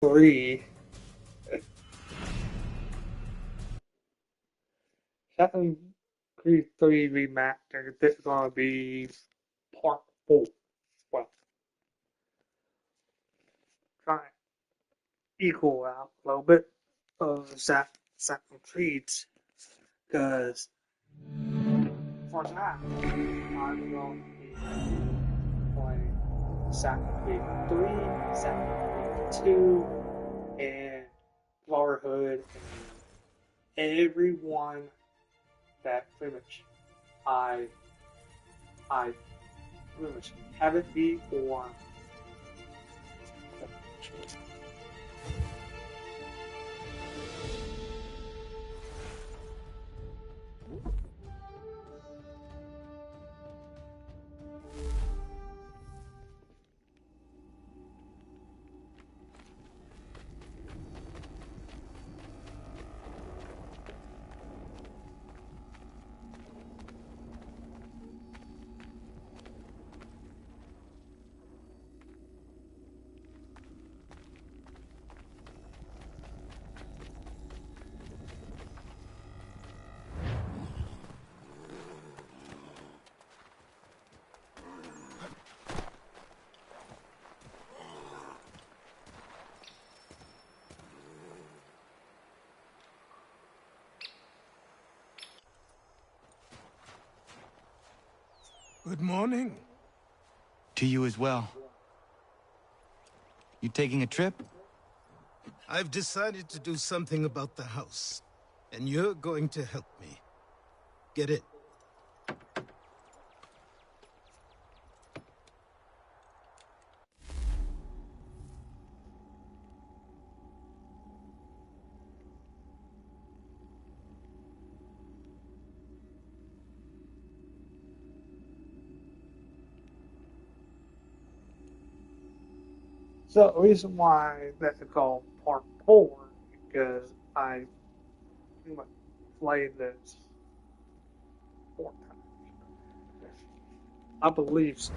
3. Assassin's Creed 3 Remastered. This is gonna be part 4. Well, trying to equal out a little bit of Assassin's Creed's, because for now, I'm going to be playing Assassin's Creed 3, Assassin's Creed 2, and Brotherhood, and every one that pretty much I pretty much haven't beat or Good morning. To you as well. You taking a trip? I've decided to do something about the house, and you're going to help me. Get it? so the reason why that's called part 4 because I pretty much played this 4 times. I believe so.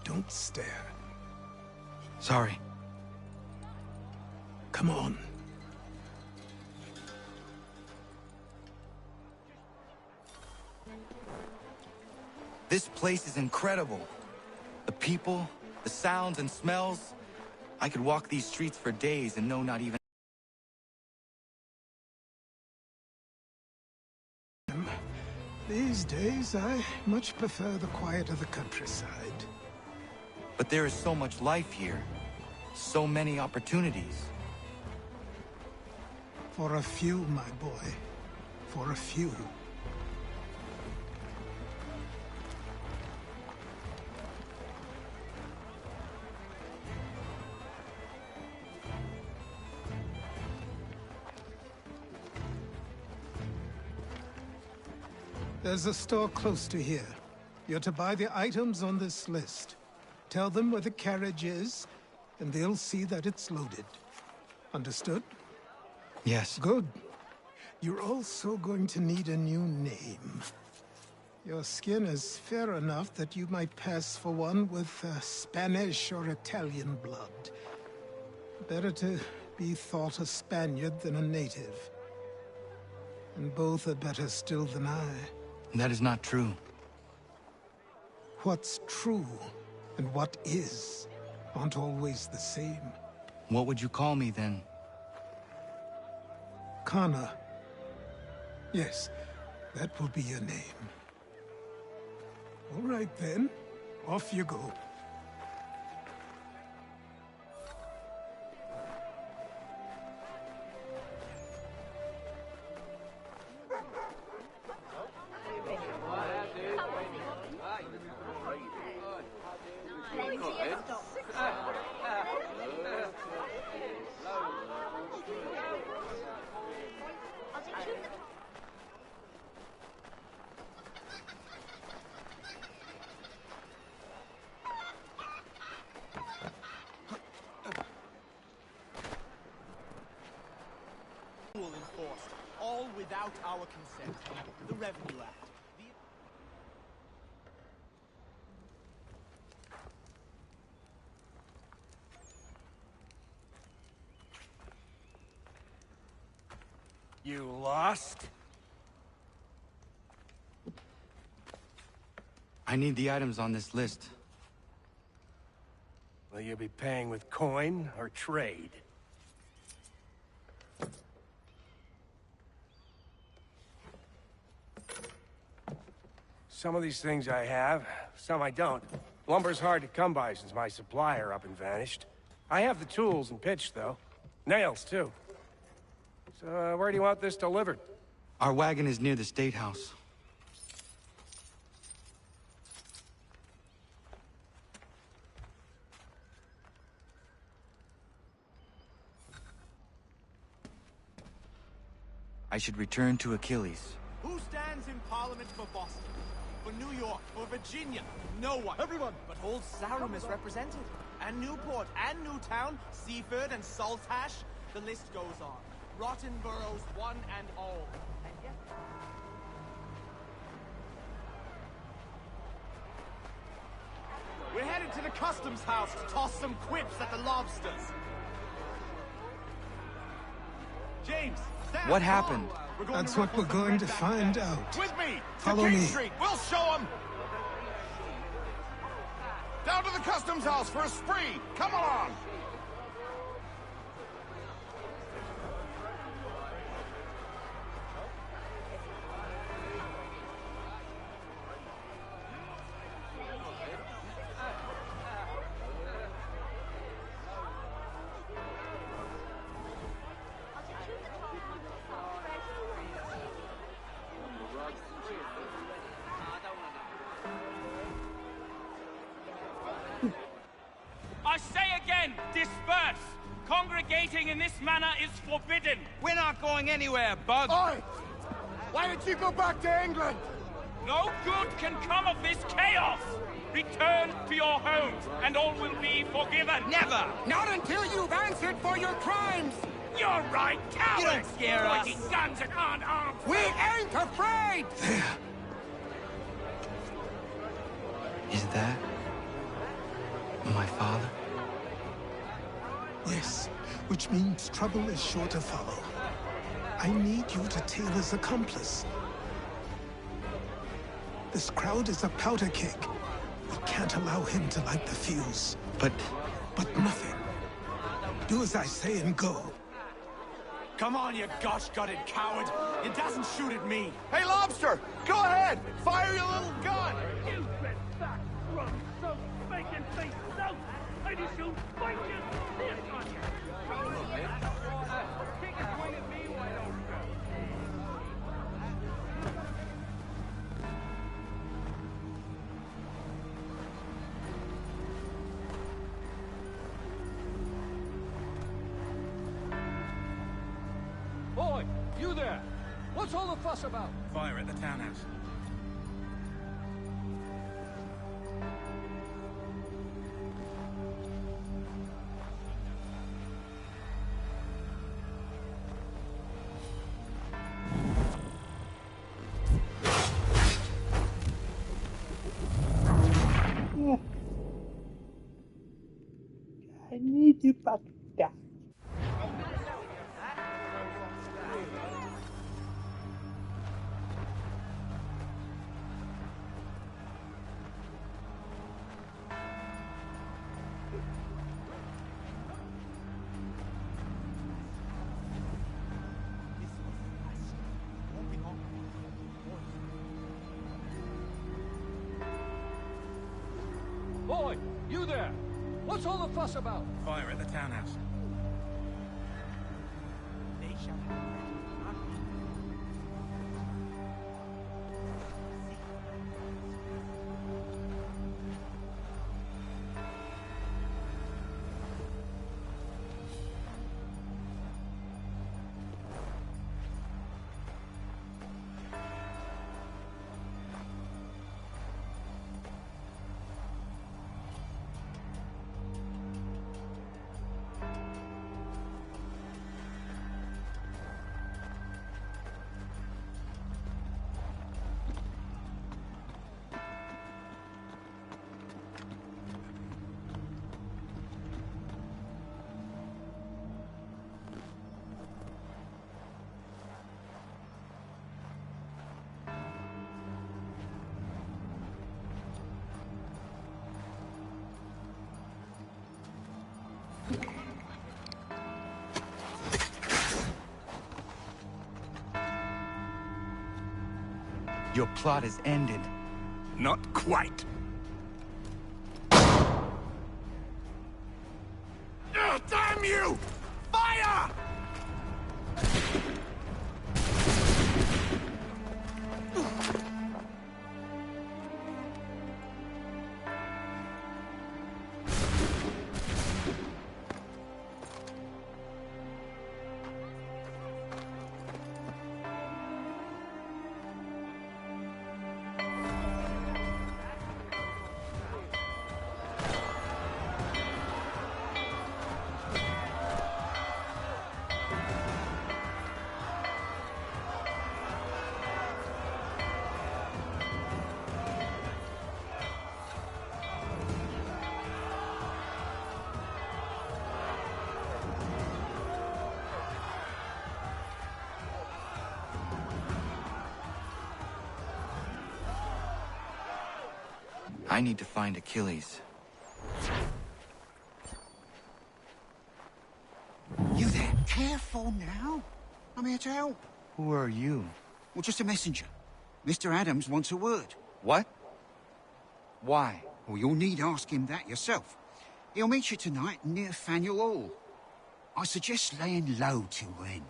Don't stare. Sorry. Come on. This place is incredible. The people, the sounds and smells. I could walk these streets for days and know not even... These days, I much prefer the quiet of the countryside. But there is so much life here. So many opportunities. For a few, my boy. For a few. There's a store close to here. You're to buy the items on this list. Tell them where the carriage is, and they'll see that it's loaded. Understood? Yes. Good. You're also going to need a new name. Your skin is fair enough that you might pass for one with Spanish or Italian blood. Better to be thought a Spaniard than a native. And both are better still than I. That is not true. What's true and what is aren't always the same. What would you call me then? Kana. Yes, that will be your name. All right then, off you go. without our consent. The Revenue Act. You lost? I need the items on this list. Will you be paying with coin or trade? Some of these things I have, some I don't. Lumber's hard to come by since my supplier up and vanished. I have the tools and pitch, though. Nails, too. So, where do you want this delivered? Our wagon is near the State House. I should return to Achilles. Who stands in Parliament for Boston? For New York? For Virginia? No one. Everyone. But Old Sarum is represented. And Newport, and Newtown, Seaford, and Saltash. The list goes on. Rotten boroughs, one and all. And yet... We're headed to the customs house to toss some quips at the lobsters. James, stand. What happened? That's what we're going to find out. With me! Follow to King me. Street. We'll show them! Down to the customs house for a spree! Come along! I say again, disperse! Congregating in this manner is forbidden! We're not going anywhere, Bug. Oi! Why did you go back to England? No good can come of this chaos! Return to your homes, and all will be forgiven! Never! Not until you've answered for your crimes! You're right, cowards! You don't scare us. Pointing guns at unarmed! We ain't afraid! There. Is that my father? Yes, which means trouble is sure to follow. I need you to Taylor's accomplice. This crowd is a powder keg. We can't allow him to light the fuse. But But nothing. Do as I say and go. Come on, you gosh-gutted coward! It doesn't shoot at me! Hey, Lobster! Go ahead! Fire your little gun! You been back from some bacon face south! I just shoot fight you this on you! Take a swing at me, why don't Boy, you there! What's all the fuss about? Fire at the townhouse. I need you back down. Boy, you there! What's all the fuss about? Fire at the townhouse. They shall have Your plot is ended. Not quite. Oh, damn you! Fire! I need to find Achilles. You there? Careful now. I'm here to help. Who are you? Well, just a messenger. Mr. Adams wants a word. What? Why? Well, you'll need ask him that yourself. He'll meet you tonight near Faneuil Hall. I suggest laying low till then.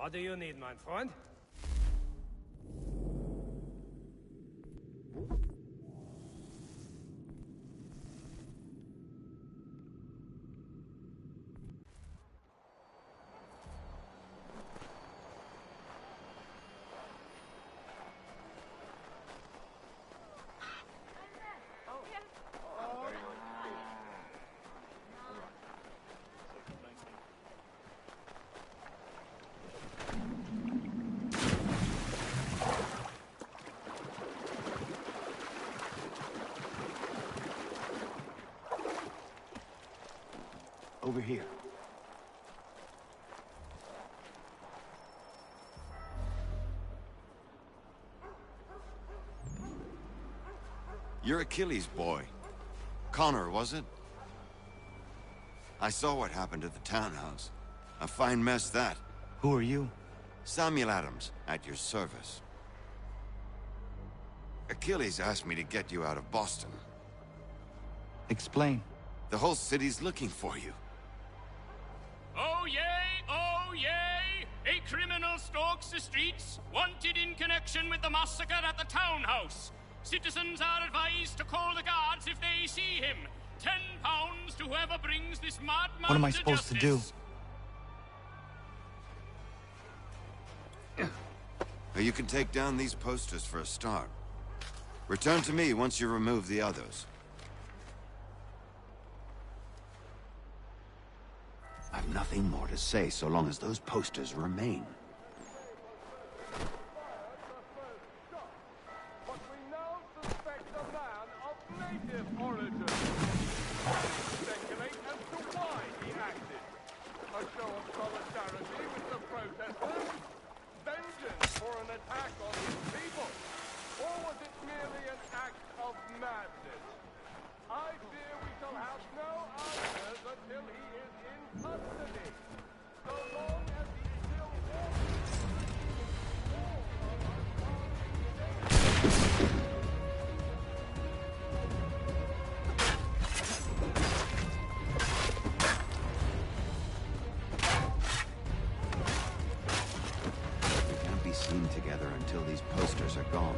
What do you need, my friend? Over here. You're Achilles' boy. Connor, was it? I saw what happened at the townhouse. A fine mess, that. Who are you? Samuel Adams, at your service. Achilles asked me to get you out of Boston. Explain. The whole city's looking for you. Oh yay, oh yay! A criminal stalks the streets, wanted in connection with the massacre at the townhouse. Citizens are advised to call the guards if they see him. £10 to whoever brings this madman What am I to supposed to do? Now you can take down these posters for a start. Return to me once you remove the others. I've nothing more to say so long as those posters remain. But we now suspect a man of native origin. Speculate as to why he acted. A show of solidarity with the protesters? Vengeance for an attack on his people? Or was it merely an act of madness? I fear we shall have no answers until he is in custody. So long as he still We can't be seen together until these posters are gone.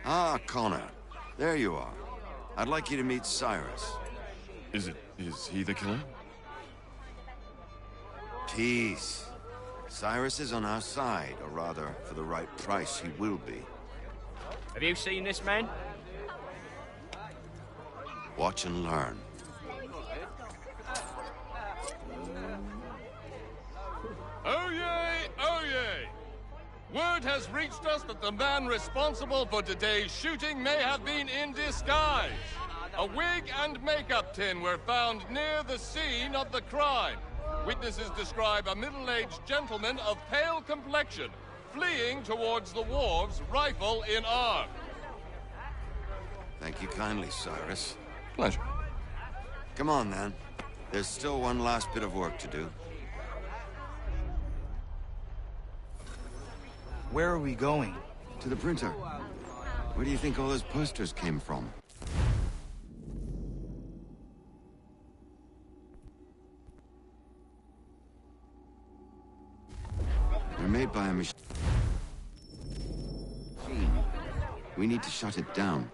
Ah, Connor. There you are. I'd like you to meet Cyrus. Is he the killer? Peace. Cyrus is on our side, or rather, for the right price, he will be. Have you seen this man? Watch and learn. Oh yay, oh yay! Word has reached us that the man responsible for today's shooting may have been in disguise. A wig and makeup tin were found near the scene of the crime. Witnesses describe a middle-aged gentleman of pale complexion fleeing towards the wharves, rifle in arm. Thank you kindly, Cyrus. Pleasure. Come on, then. There's still one last bit of work to do. Where are we going? To the printer. Where do you think all those posters came from? They're made by a machine. We need to shut it down.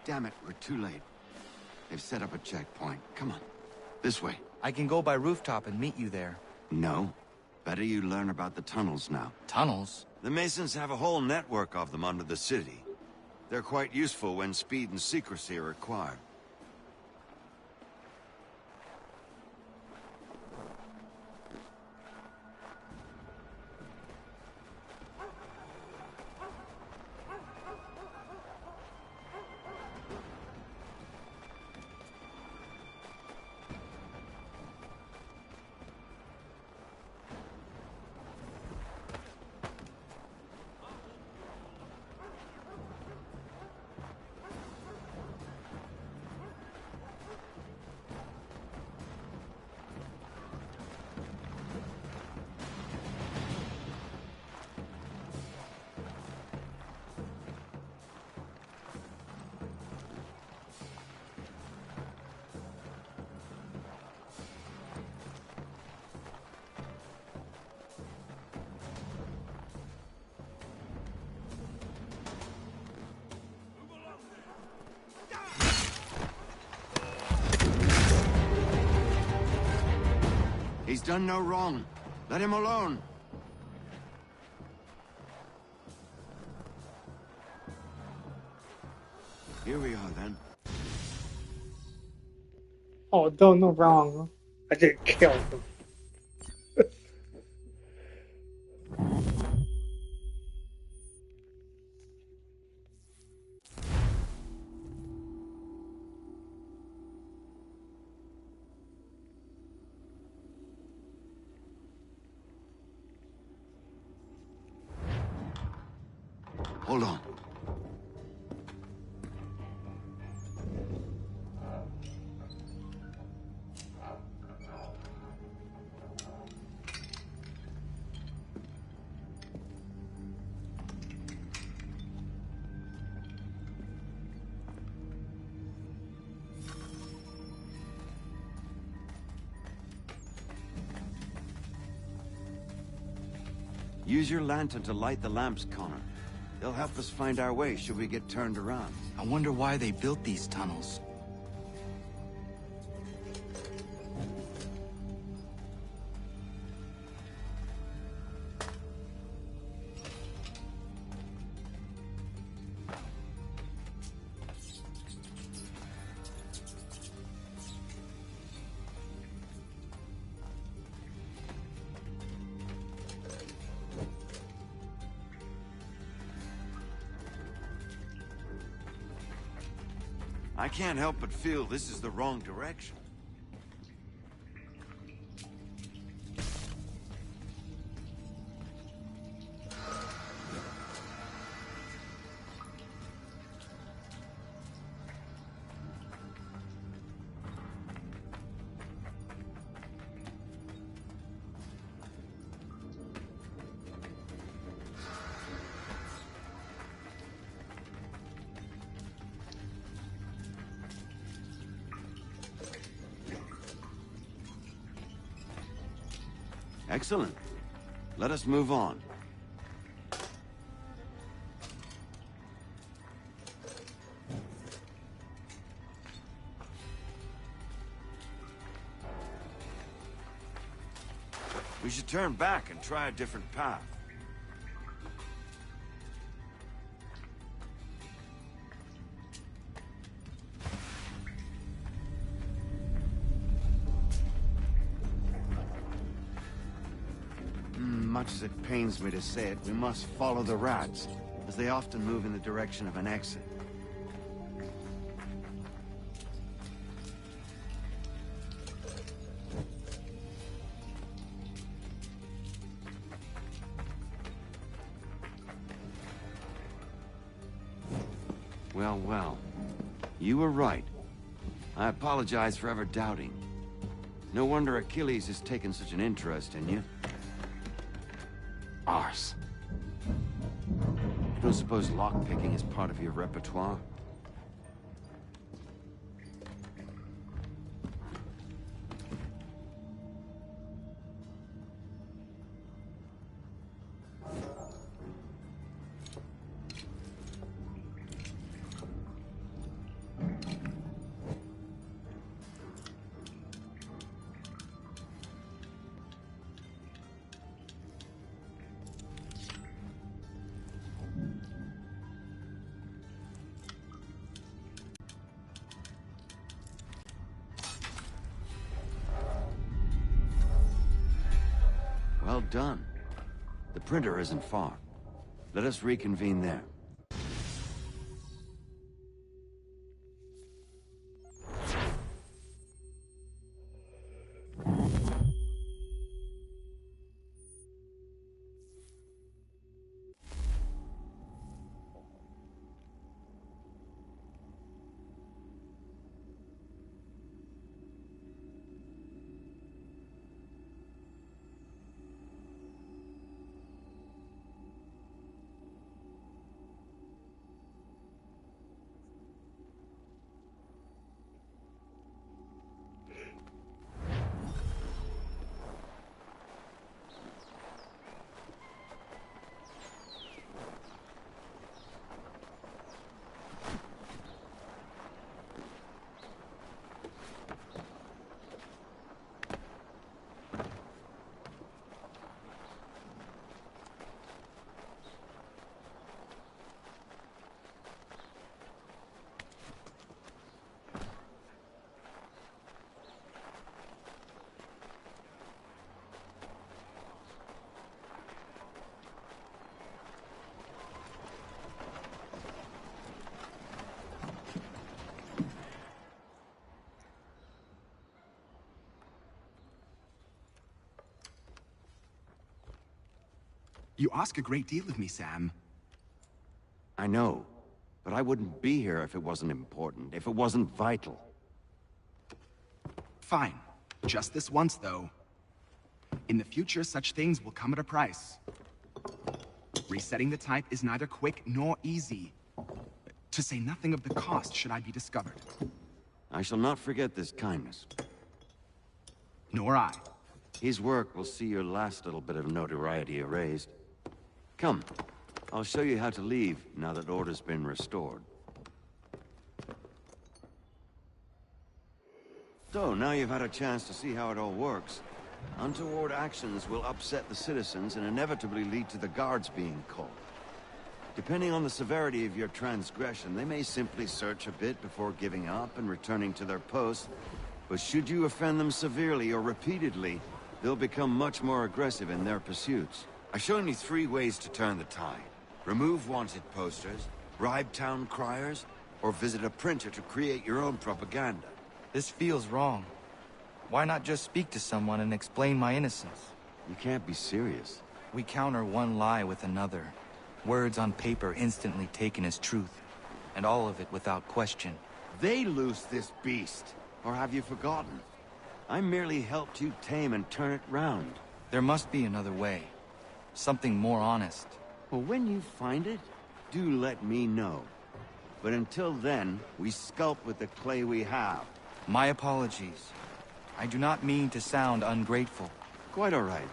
Damn it, we're too late. They've set up a checkpoint. Come on. This way. I can go by rooftop and meet you there. No. Better you learn about the tunnels now. Tunnels? The Masons have a whole network of them under the city. They're quite useful when speed and secrecy are required. He's done no wrong. Let him alone. Here we are, then. Oh, done no wrong. I didn't kill him. Hold on. Use your lantern to light the lamps, Connor. They'll help us find our way should we get turned around. I wonder why they built these tunnels. I can't help but feel this is the wrong direction. Excellent. Let us move on. We should turn back and try a different path. Much as it pains me to say it, we must follow the rats, as they often move in the direction of an exit. Well, well. You were right. I apologize for ever doubting. No wonder Achilles has taken such an interest in you. Arse. You don't suppose lockpicking is part of your repertoire? Well done. The printer isn't far. Let us reconvene there. You ask a great deal of me, Sam. I know, but I wouldn't be here if it wasn't important, if it wasn't vital. Fine. Just this once, though. In the future, such things will come at a price. Resetting the type is neither quick nor easy. To say nothing of the cost should I be discovered. I shall not forget this kindness. Nor I. His work will see your last little bit of notoriety erased. Come, I'll show you how to leave now that order's been restored. So, now you've had a chance to see how it all works. Untoward actions will upset the citizens and inevitably lead to the guards being called. Depending on the severity of your transgression, they may simply search a bit before giving up and returning to their posts. But should you offend them severely or repeatedly, they'll become much more aggressive in their pursuits. I've shown you 3 ways to turn the tide. Remove wanted posters, bribe town criers, or visit a printer to create your own propaganda. This feels wrong. Why not just speak to someone and explain my innocence? You can't be serious. We counter one lie with another. Words on paper instantly taken as truth. And all of it without question. They loose this beast. Or have you forgotten? I merely helped you tame and turn it round. There must be another way. Something more honest. Well, when you find it, do let me know. But until then, we sculpt with the clay we have. My apologies. I do not mean to sound ungrateful. Quite all right.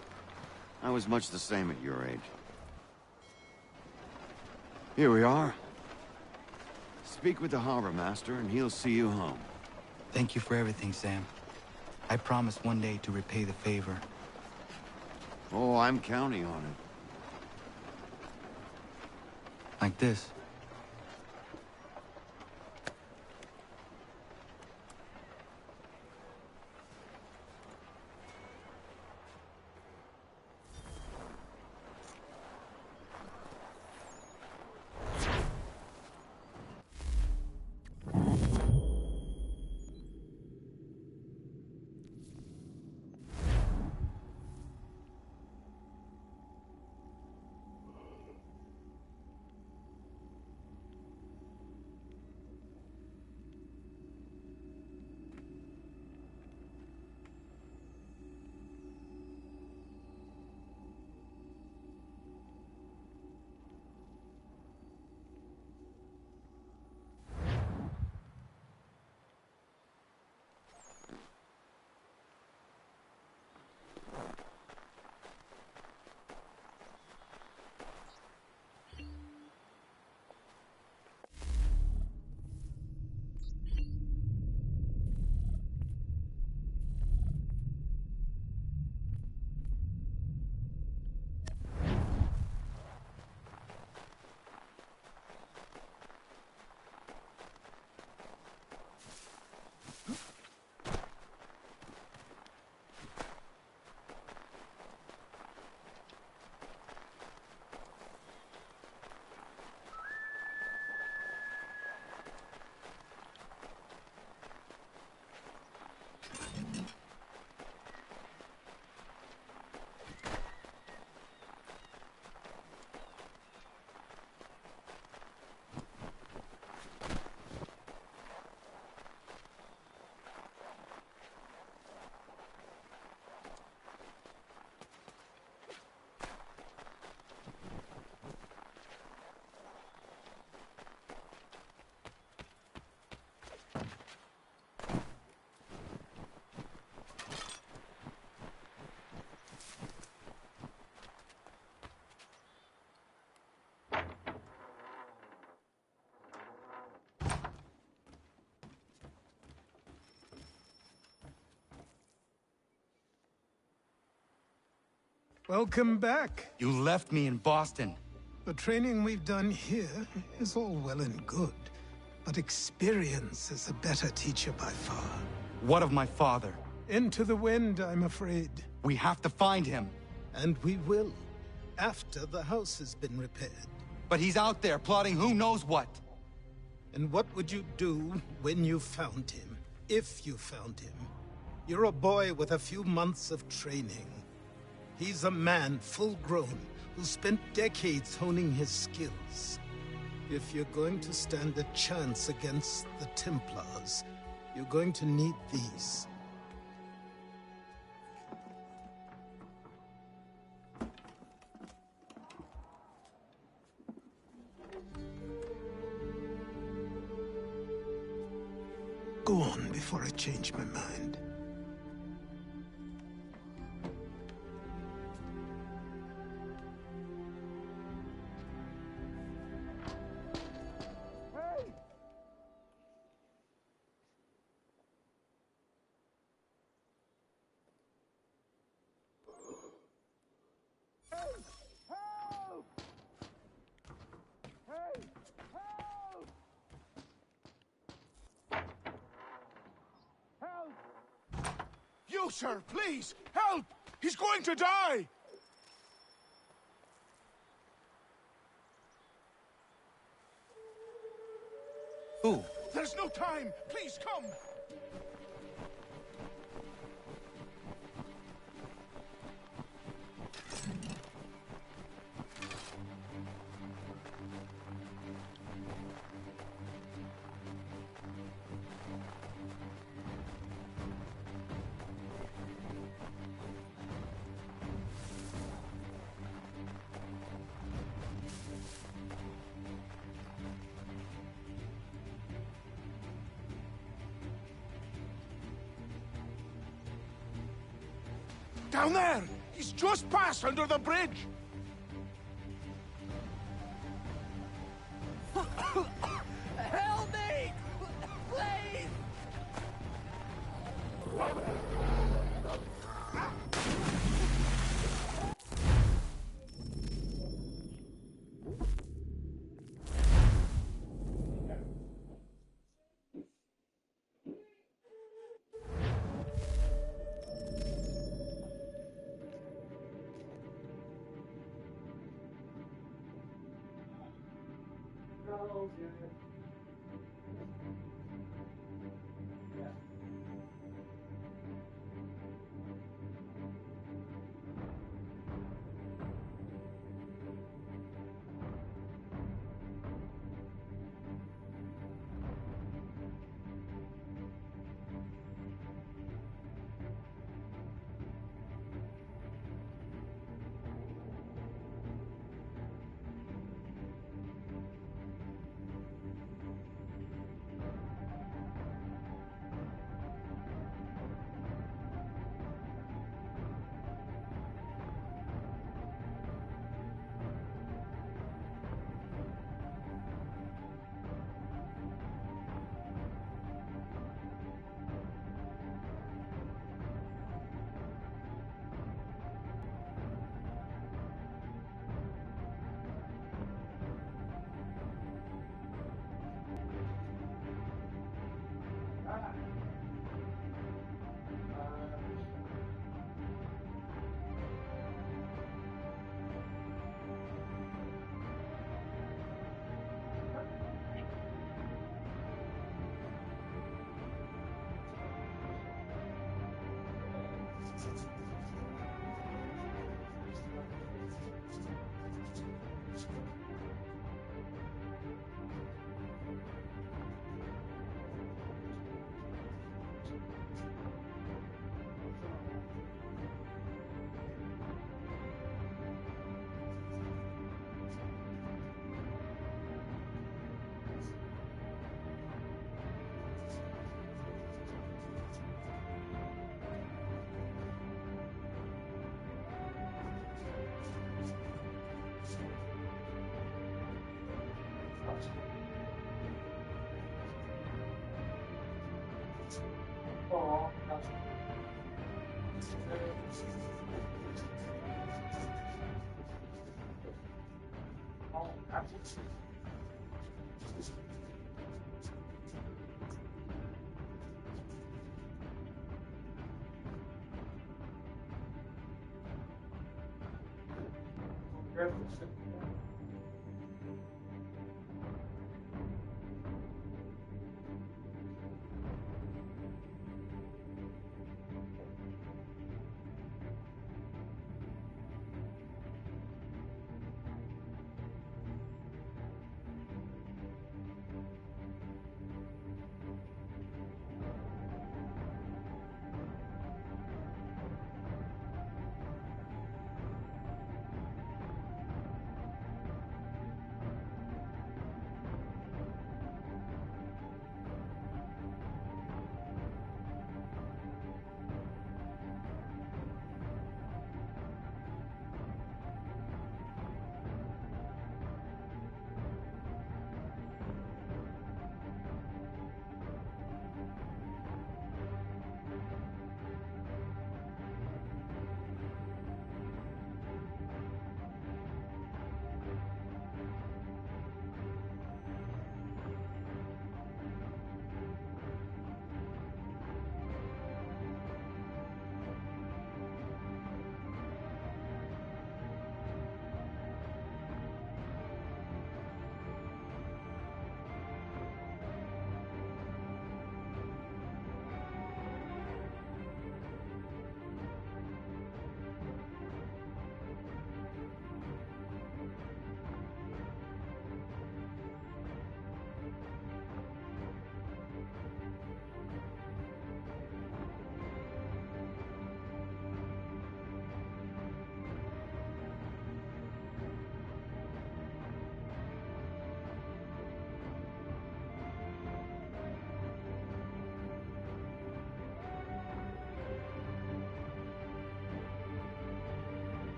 I was much the same at your age. Here we are. Speak with the harbor master and he'll see you home. Thank you for everything, Sam. I promise one day to repay the favor. Oh, I'm counting on it. Like this. Welcome back. You left me in Boston. The training we've done here is all well and good, but experience is a better teacher by far. What of my father? Into the wind, I'm afraid. We have to find him. And we will, after the house has been repaired. But he's out there plotting who knows what. And what would you do when you found him? If you found him? You're a boy with a few months of training. He's a man, full-grown, who spent decades honing his skills. If you're going to stand a chance against the Templars, you're going to need these. Go on before I change my mind. You, sir, please, help! He's going to die! Who? There's no time! Please come! Down there! He's just passed under the bridge! Help me! Please! Oh, gosh. Oh, that's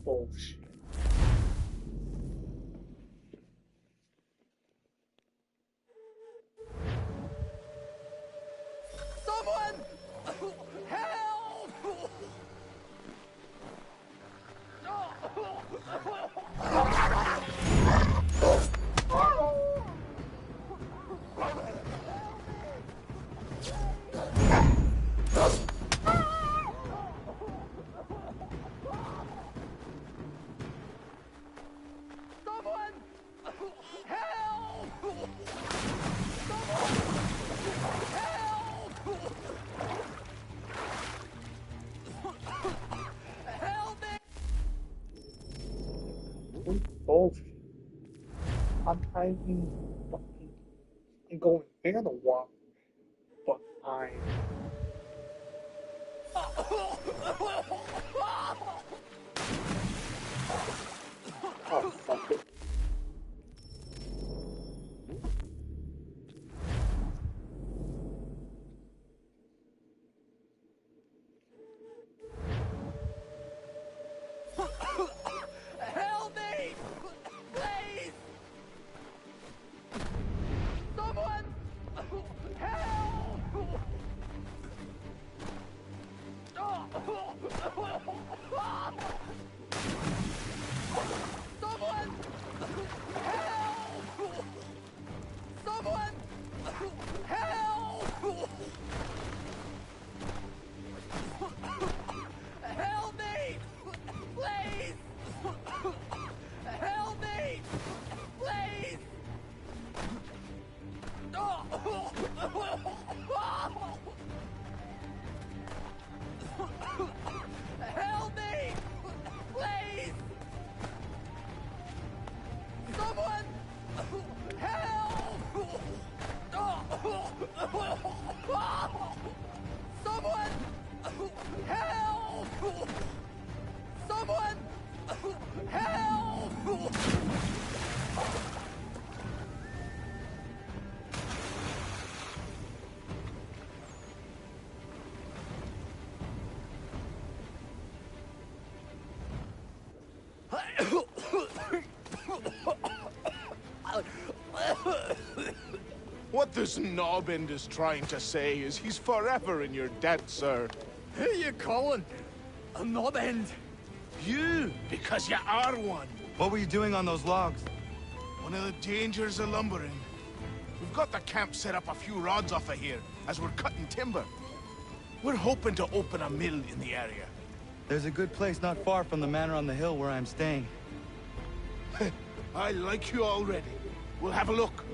Bullshit. Someone! Help! Someone! Help! Help me! Bullshit. I'm typing fucking and going down the walk, but I'm oh fuck it. Help me! Please! Someone! Help! Someone! Help! Someone! Help! Help me! Please! Help me! Please! Help me! Please! Someone! Help! Someone! Help! Someone! Help! What this knobend is trying to say is he's forever in your debt, sir. Who you calling? A knob end? You, because you are one. What were you doing on those logs? One of the dangers of lumbering. We've got the camp set up a few rods off of here, as we're cutting timber. We're hoping to open a mill in the area. There's a good place not far from the manor on the hill where I'm staying. I like you already. We'll have a look.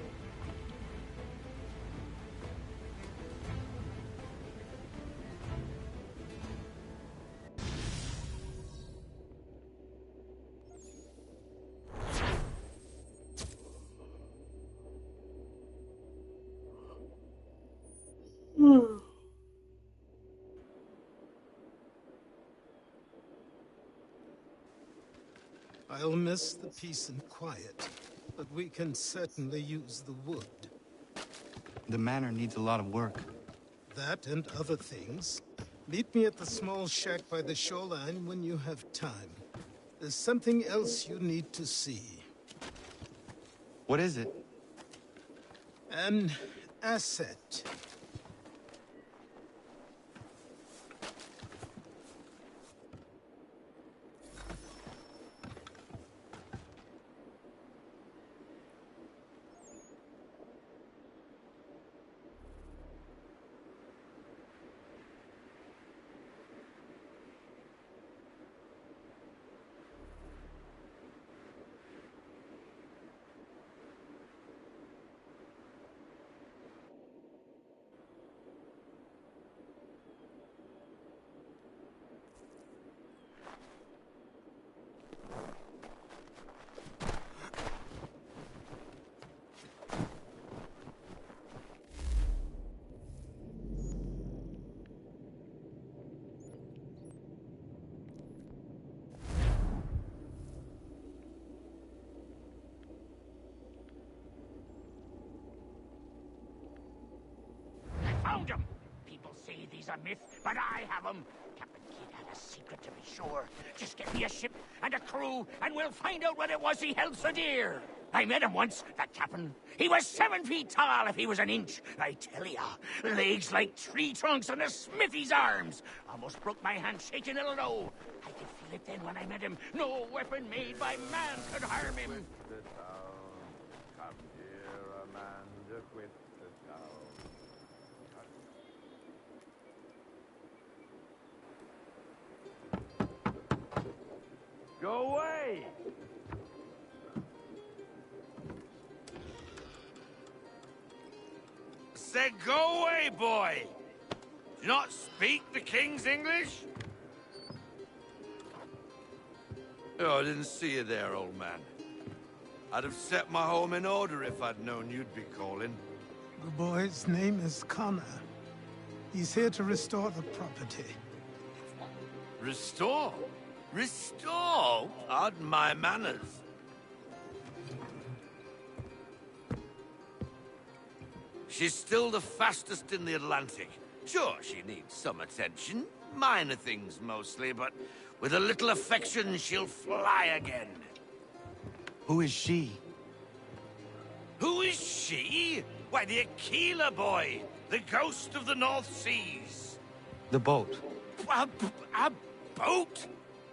I'll miss the peace and quiet, but we can certainly use the wood. The manor needs a lot of work. That and other things. Meet me at the small shack by the shoreline when you have time. There's something else you need to see. What is it? An asset. is a myth, but I have them. Captain Kidd had a secret, to be sure. Just get me a ship and a crew, and we'll find out what it was he held so dear. I met him once, that captain. He was 7 feet tall if he was an inch. I tell ya, legs like tree trunks and a smithy's arms. Almost broke my hand shaking it'll know. I could feel it then when I met him. No weapon made by man could harm him. The town. Come here, Amanda, quit the town. Go away! Said go away, boy! Do you not speak the King's English? Oh, I didn't see you there, old man. I'd have set my home in order if I'd known you'd be calling. The boy's name is Connor. He's here to restore the property. Restore? Restore? Pardon my manners. She's still the fastest in the Atlantic. Sure, she needs some attention. Minor things mostly, but with a little affection, she'll fly again. Who is she? Who is she? Why, the Aquila boy, the ghost of the North Seas. The boat. A boat?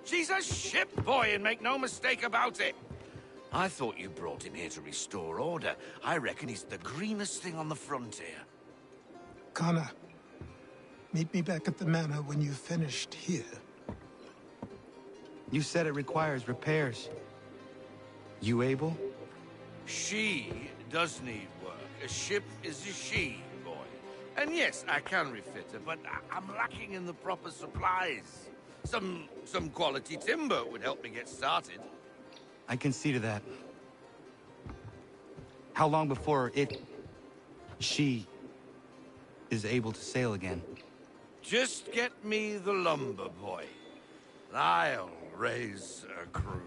She's a ship, boy, and make no mistake about it. I thought you brought him here to restore order. I reckon he's the greenest thing on the frontier. Connor, meet me back at the manor when you've finished here. You said it requires repairs. You able? She does need work. A ship is a she, boy. And yes, I can refit her, but I'm lacking in the proper supplies. Some quality timber would help me get started. I can see to that. How long before she is able to sail again? Just get me the lumber, boy. And I'll raise a crew.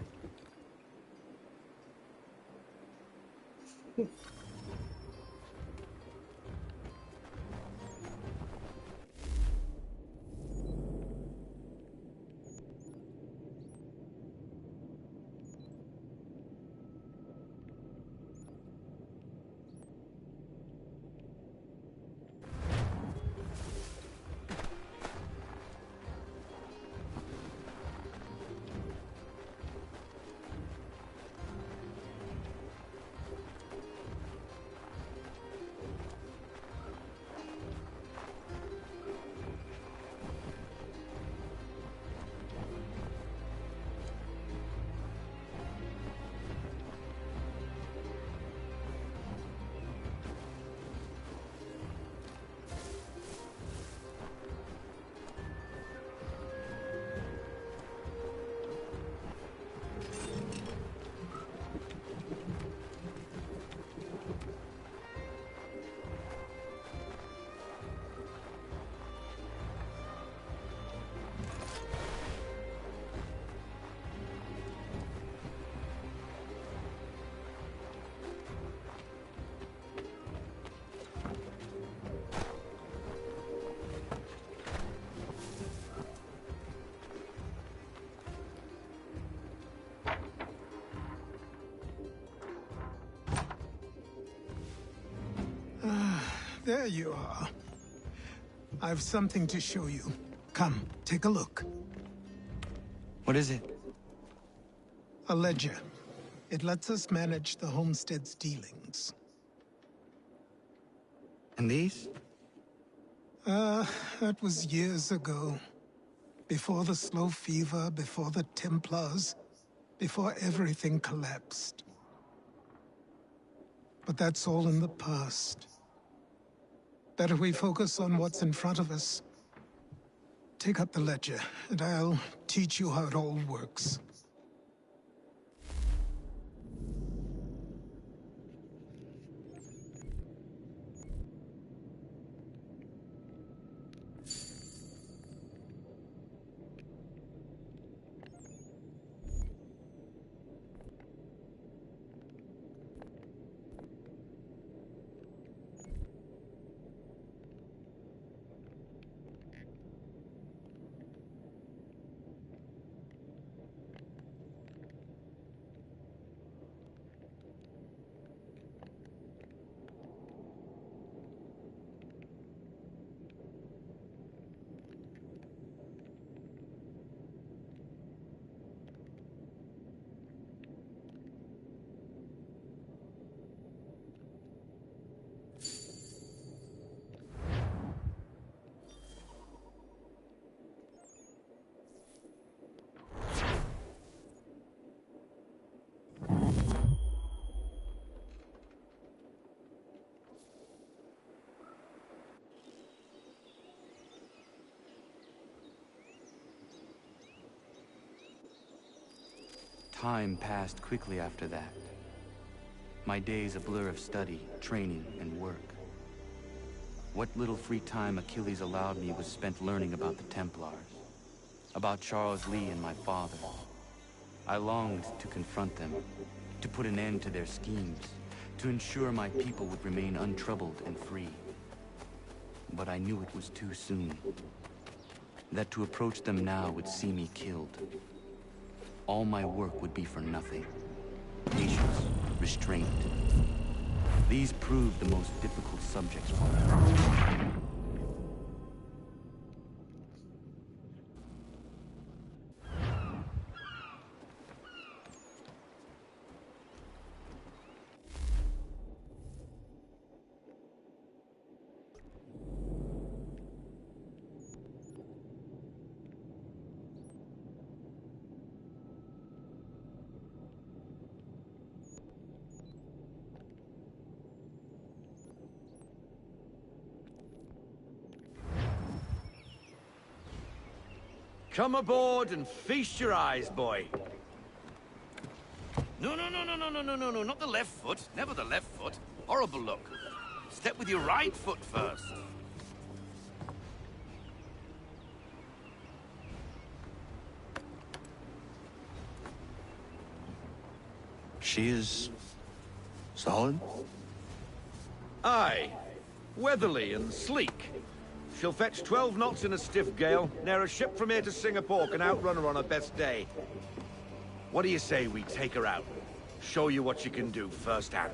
There you are. I've something to show you. Come, take a look. What is it? A ledger. It lets us manage the homestead's dealings. And these? That was years ago. Before the slow fever, before the Templars, before everything collapsed. But that's all in the past. Better we focus on what's in front of us. Take up the ledger, and I'll teach you how it all works. Time passed quickly after that. My days a blur of study, training, and work. What little free time Achilles allowed me was spent learning about the Templars, about Charles Lee and my father. I longed to confront them, to put an end to their schemes, to ensure my people would remain untroubled and free. But I knew it was too soon. That to approach them now would see me killed. All my work would be for nothing. Patience, restraint. These proved the most difficult subjects for me. Come aboard and feast your eyes, boy. No, not the left foot. Never the left foot. Horrible look. Step with your right foot first. She is... solid? Aye. Weatherly and sleek. She'll fetch 12 knots in a stiff gale, ne'er a ship from here to Singapore can outrun her on her best day. What do you say we take her out? Show you what she can do firsthand.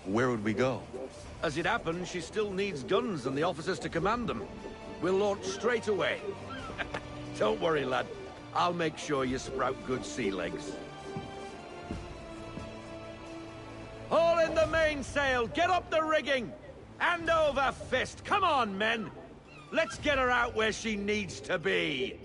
Where would we go? As it happens, she still needs guns and the officers to command them. We'll launch straight away. Don't worry, lad. I'll make sure you sprout good sea legs. All in the mainsail! Get up the rigging! Hand over fist! Come on, men! Let's get her out where she needs to be!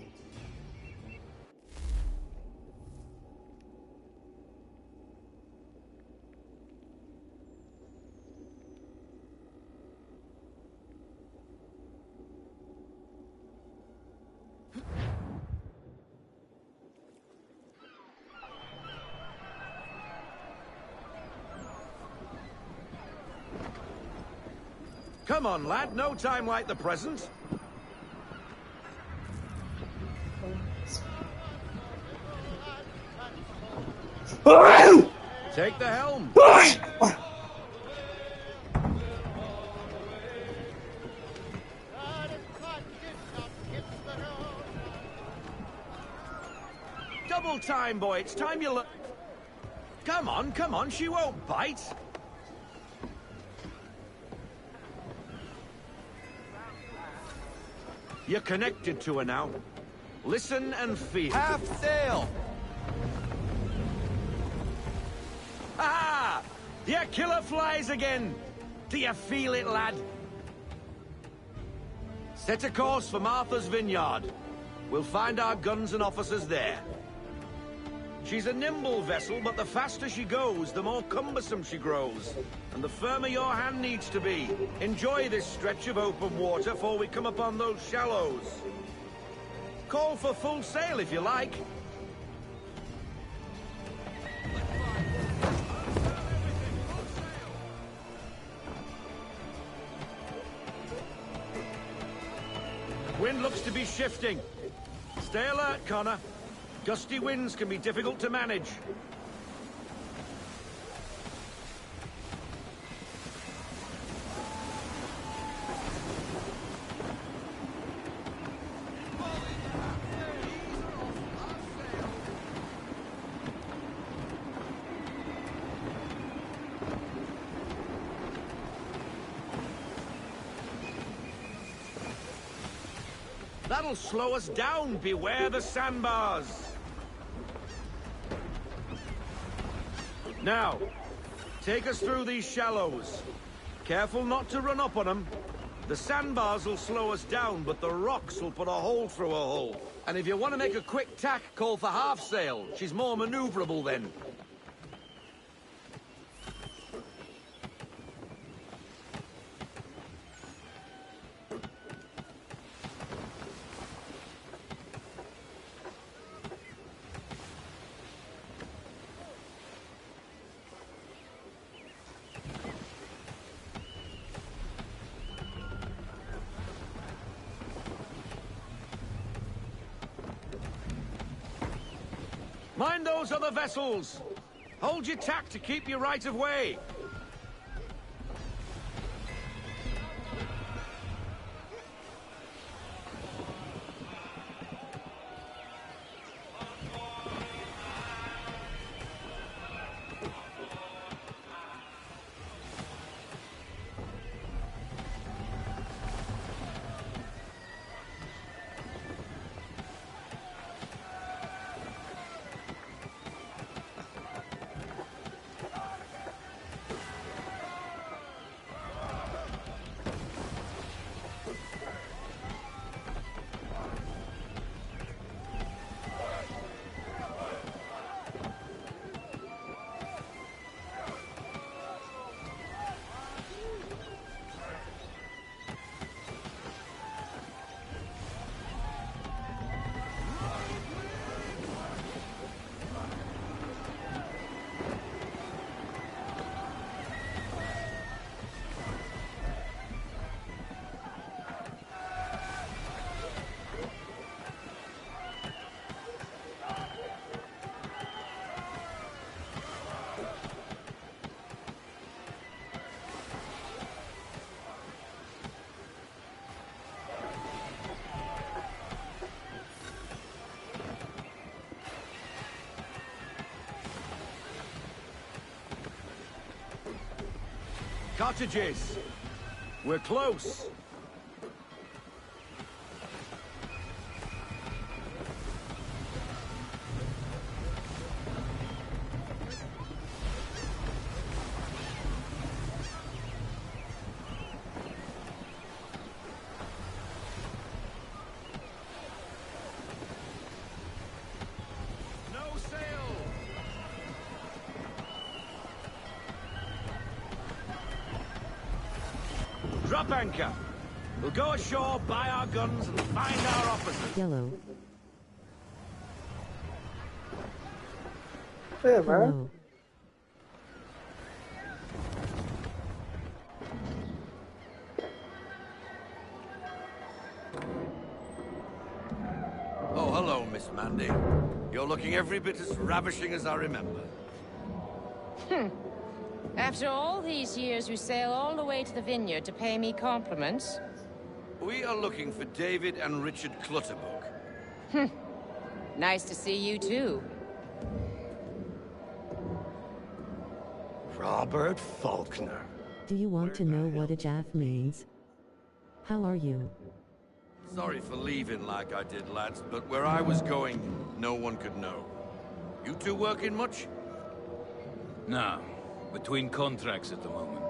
Come on, lad. No time like the present. Take the helm. Double time, boy. It's time you look. Come on. She won't bite. You're connected to her now. Listen and feel. Half sail! Ah! Your killer flies again! Do you feel it, lad? Set a course for Martha's Vineyard. We'll find our guns and officers there. She's a nimble vessel, but the faster she goes, the more cumbersome she grows. And the firmer your hand needs to be. Enjoy this stretch of open water before we come upon those shallows. Call for full sail if you like. Wind looks to be shifting. Stay alert, Connor. Gusty winds can be difficult to manage. That'll slow us down. Beware the sandbars. Now, take us through these shallows. Careful not to run up on them. The sandbars will slow us down, but the rocks will put a hole through a hull. And if you want to make a quick tack, call for half sail. She's more maneuverable then. Mind those other vessels! Hold your tack to keep your right of way! Cottages! We're close! No sail! Drop anchor. We'll go ashore, buy our guns, and find our officers. Yellow. Yeah, man. Hello. Oh, hello, Miss Mandy. You're looking every bit as ravishing as I remember. After all these years, you sail all the way to the vineyard to pay me compliments? We are looking for David and Richard Clutterbuck. Nice to see you, too. Robert Faulkner. Do you want to know what a Jaff means? How are you? Sorry for leaving like I did, lads, but where I was going, no one could know. You two working much? No. Between contracts at the moment.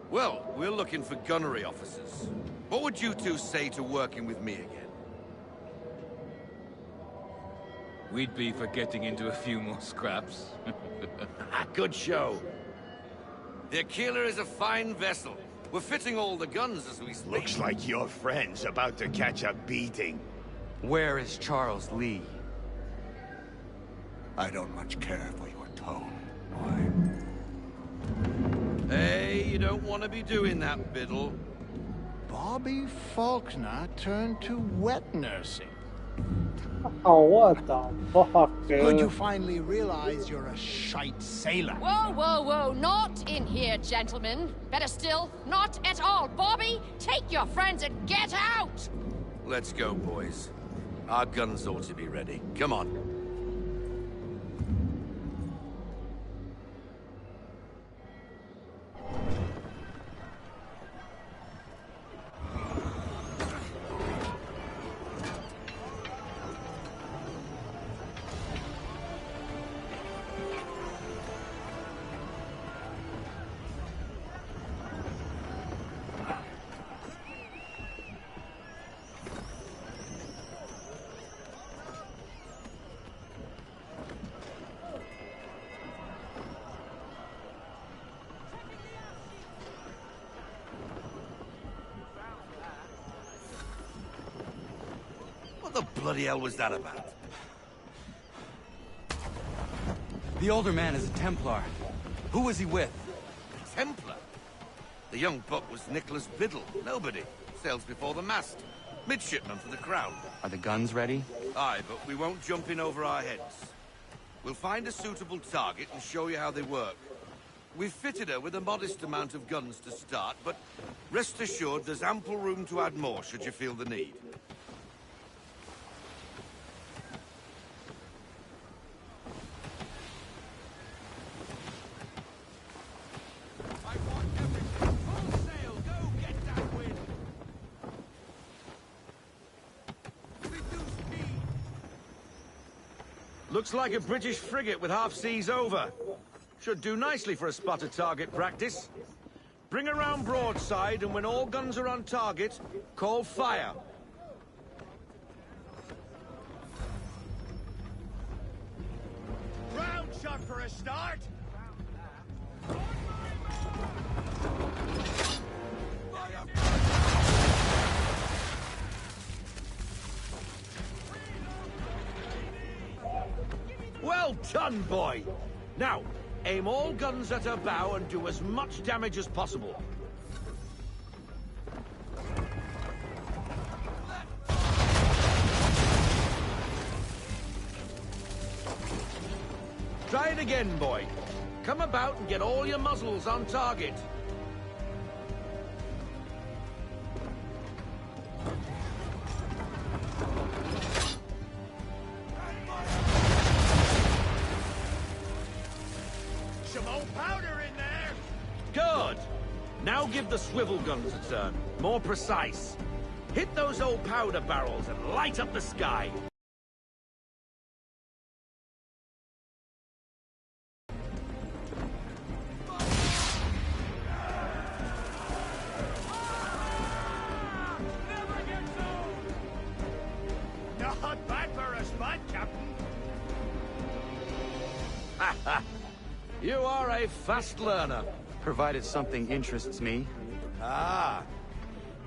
Well, we're looking for gunnery officers. What would you two say to working with me again? We'd be for getting into a few more scraps. Good show. The Aquila is a fine vessel. We're fitting all the guns as we speak. Looks like your friend's about to catch a beating. Where is Charles Lee? I don't much care for your tone. Hey, you don't want to be doing that, Biddle. Bobby Faulkner turned to wet nursing. Oh, what the fuck, dude? Could you finally realize you're a shite sailor? Whoa, whoa, whoa, not in here, gentlemen. Better still, not at all. Bobby, take your friends and get out! Let's go, boys. Our guns ought to be ready. Come on. What the bloody hell was that about? The older man is a Templar. Who was he with? Templar? The young buck was Nicholas Biddle. Nobody. Sails before the mast. Midshipman for the Crown. Are the guns ready? Aye, but we won't jump in over our heads. We'll find a suitable target and show you how they work. We've fitted her with a modest amount of guns to start, but rest assured there's ample room to add more should you feel the need. Looks like a British frigate with half seas over. Should do nicely for a spot of target practice. Bring her round broadside, and when all guns are on target, call fire. Round shot for a start. Well done, boy! Now, aim all guns at her bow and do as much damage as possible. Try it again, boy. Come about and get all your muzzles on target. Some old powder in there. Good. Now give the swivel guns a turn. More precise. Hit those old powder barrels and light up the sky. Not bad for a spot, Captain. You are a fast learner. Provided something interests me. Ah,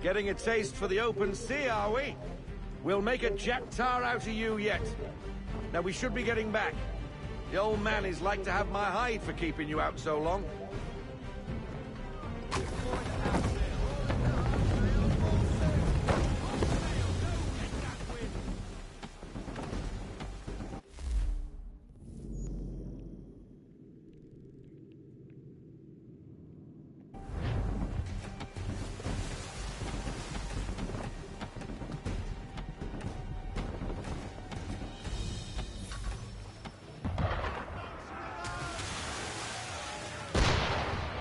getting a taste for the open sea, are we? We'll make a jack tar out of you yet. Now we should be getting back. The old man is like to have my hide for keeping you out so long.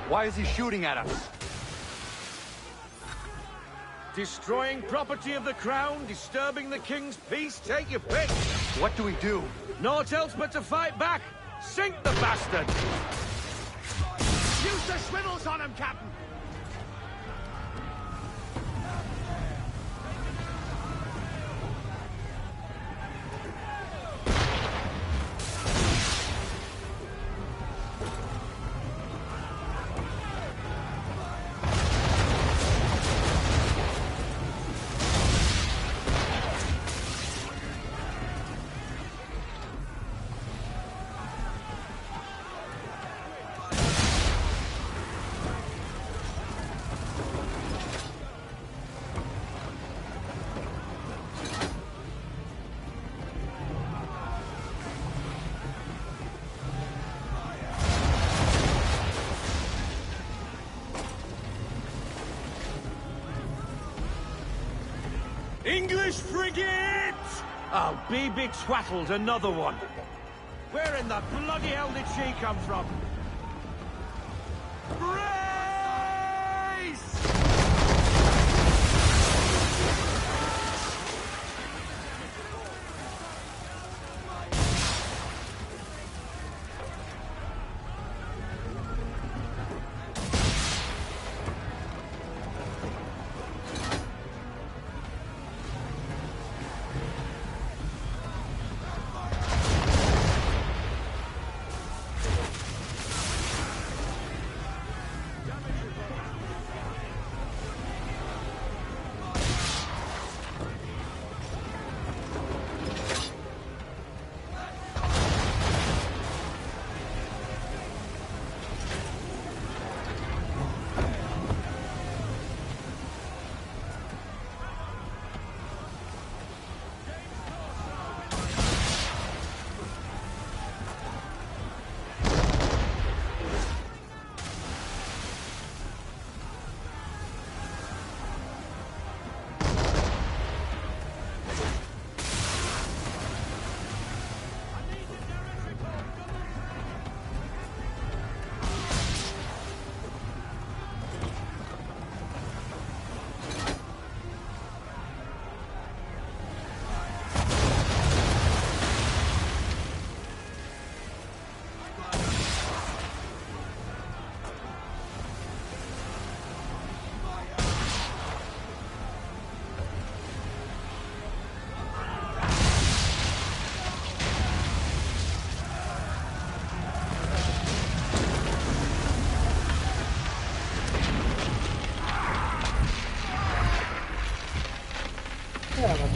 Why is he shooting at us? Destroying property of the crown, disturbing the king's peace, take your pick. What do we do? Naught else but to fight back. Sink the bastard! Use the swivels on him, Captain. English frigate! Oh, be betwattled, another one. Where in the bloody hell did she come from? Brace!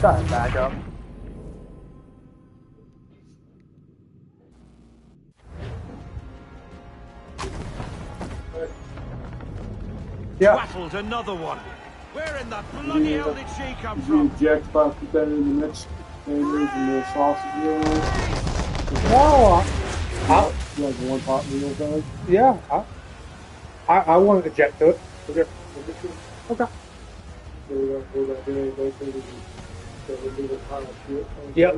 Shut it back up. Yeah. Rattled another one. Where in the bloody hell did she come from? Jack's about to put that in the next sandwich and the sausage roll. No, like one pot meal thing. Yeah, I want to eject to it. Okay. Okay. So we're gonna do anything so we can do the final shit. Yep.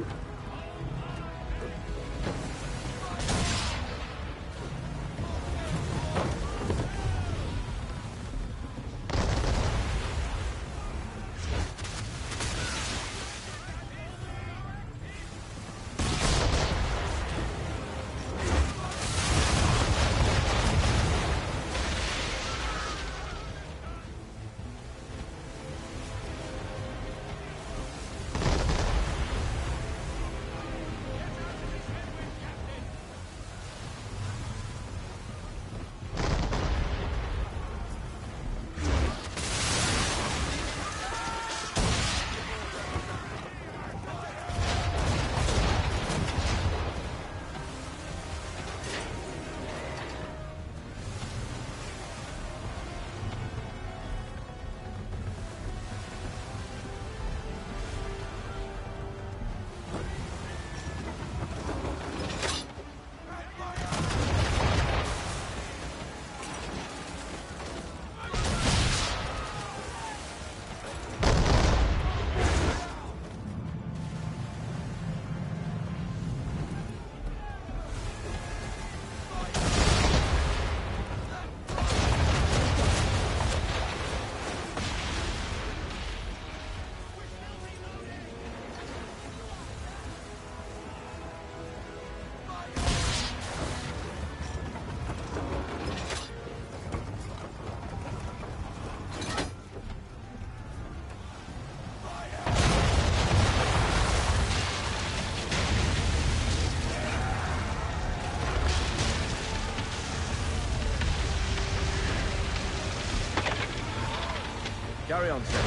Carry on, sir.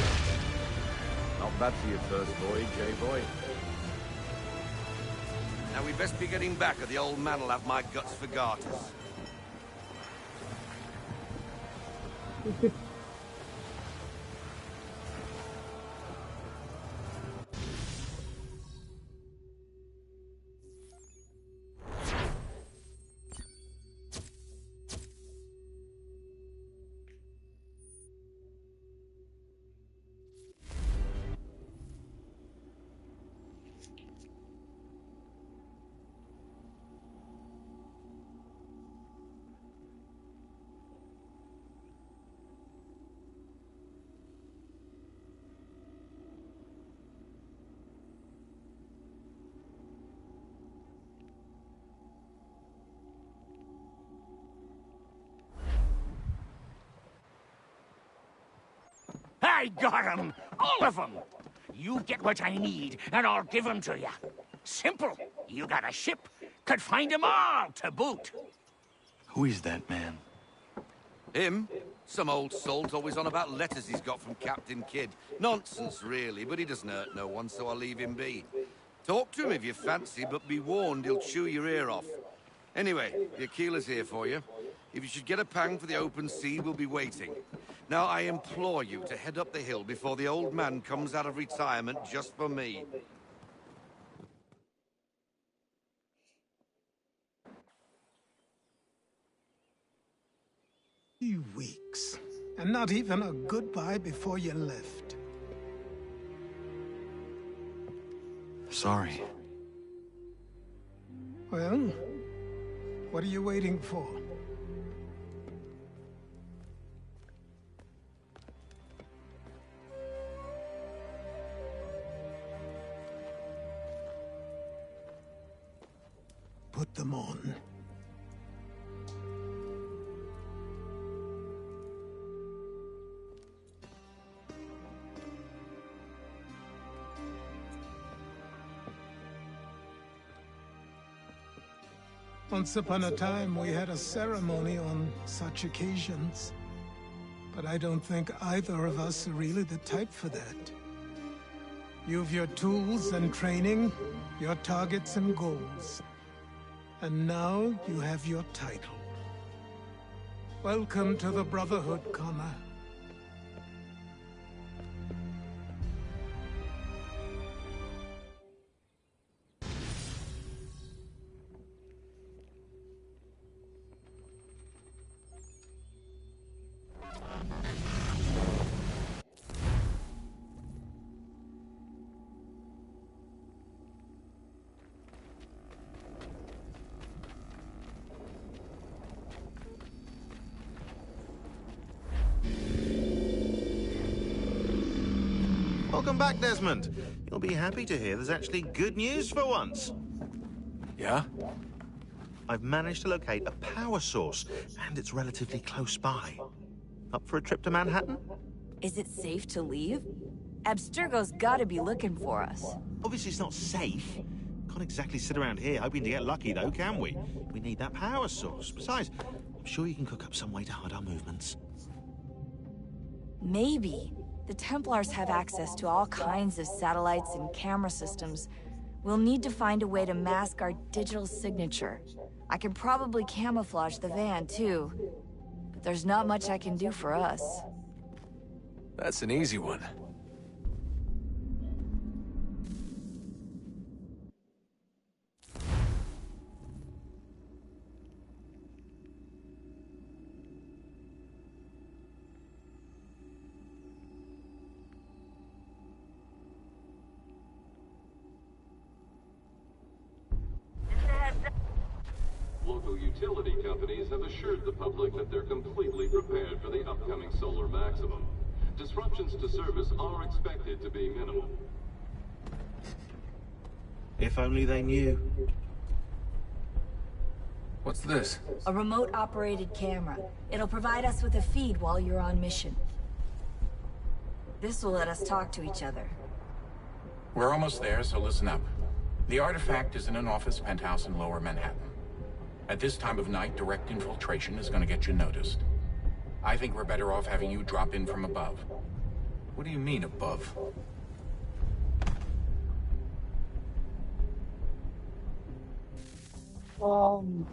Not bad for your first voyage, eh, boy? Now we best be getting back, or the old man will have my guts for garters. I got 'em! All of 'em! You get what I need, and I'll give 'em to you. Simple. You got a ship, could find 'em all to boot. Who is that man? Him? Some old salt always on about letters he's got from Captain Kidd. Nonsense, really, but he doesn't hurt no one, so I'll leave him be. Talk to him if you fancy, but be warned he'll chew your ear off. Anyway, the Aquila's here for you. If you should get a pang for the open sea, we'll be waiting. Now, I implore you to head up the hill before the old man comes out of retirement just for me. 3 weeks, and not even a goodbye before you left. Sorry. Well, what are you waiting for? Put them on. Once upon a time, we had a ceremony on such occasions. But I don't think either of us are really the type for that. You've your tools and training, your targets and goals. And now you have your title. Welcome to the Brotherhood, Connor. Welcome back, Desmond. You'll be happy to hear there's actually good news for once. Yeah? I've managed to locate a power source, and it's relatively close by. Up for a trip to Manhattan? Is it safe to leave? Abstergo's gotta be looking for us. Obviously it's not safe. Can't exactly sit around here hoping to get lucky, though, can we? We need that power source. Besides, I'm sure you can cook up some way to hide our movements. Maybe. The Templars have access to all kinds of satellites and camera systems. We'll need to find a way to mask our digital signature. I can probably camouflage the van, too. But there's not much I can do for us. That's an easy one. Local utility companies have assured the public that they're completely prepared for the upcoming solar maximum. Disruptions to service are expected to be minimal. If only they knew. What's this? A remote-operated camera. It'll provide us with a feed while you're on mission. This will let us talk to each other. We're almost there, so listen up. The artifact is in an office penthouse in Lower Manhattan. At this time of night, direct infiltration is going to get you noticed. I think we're better off having you drop in from above. What do you mean, above? Can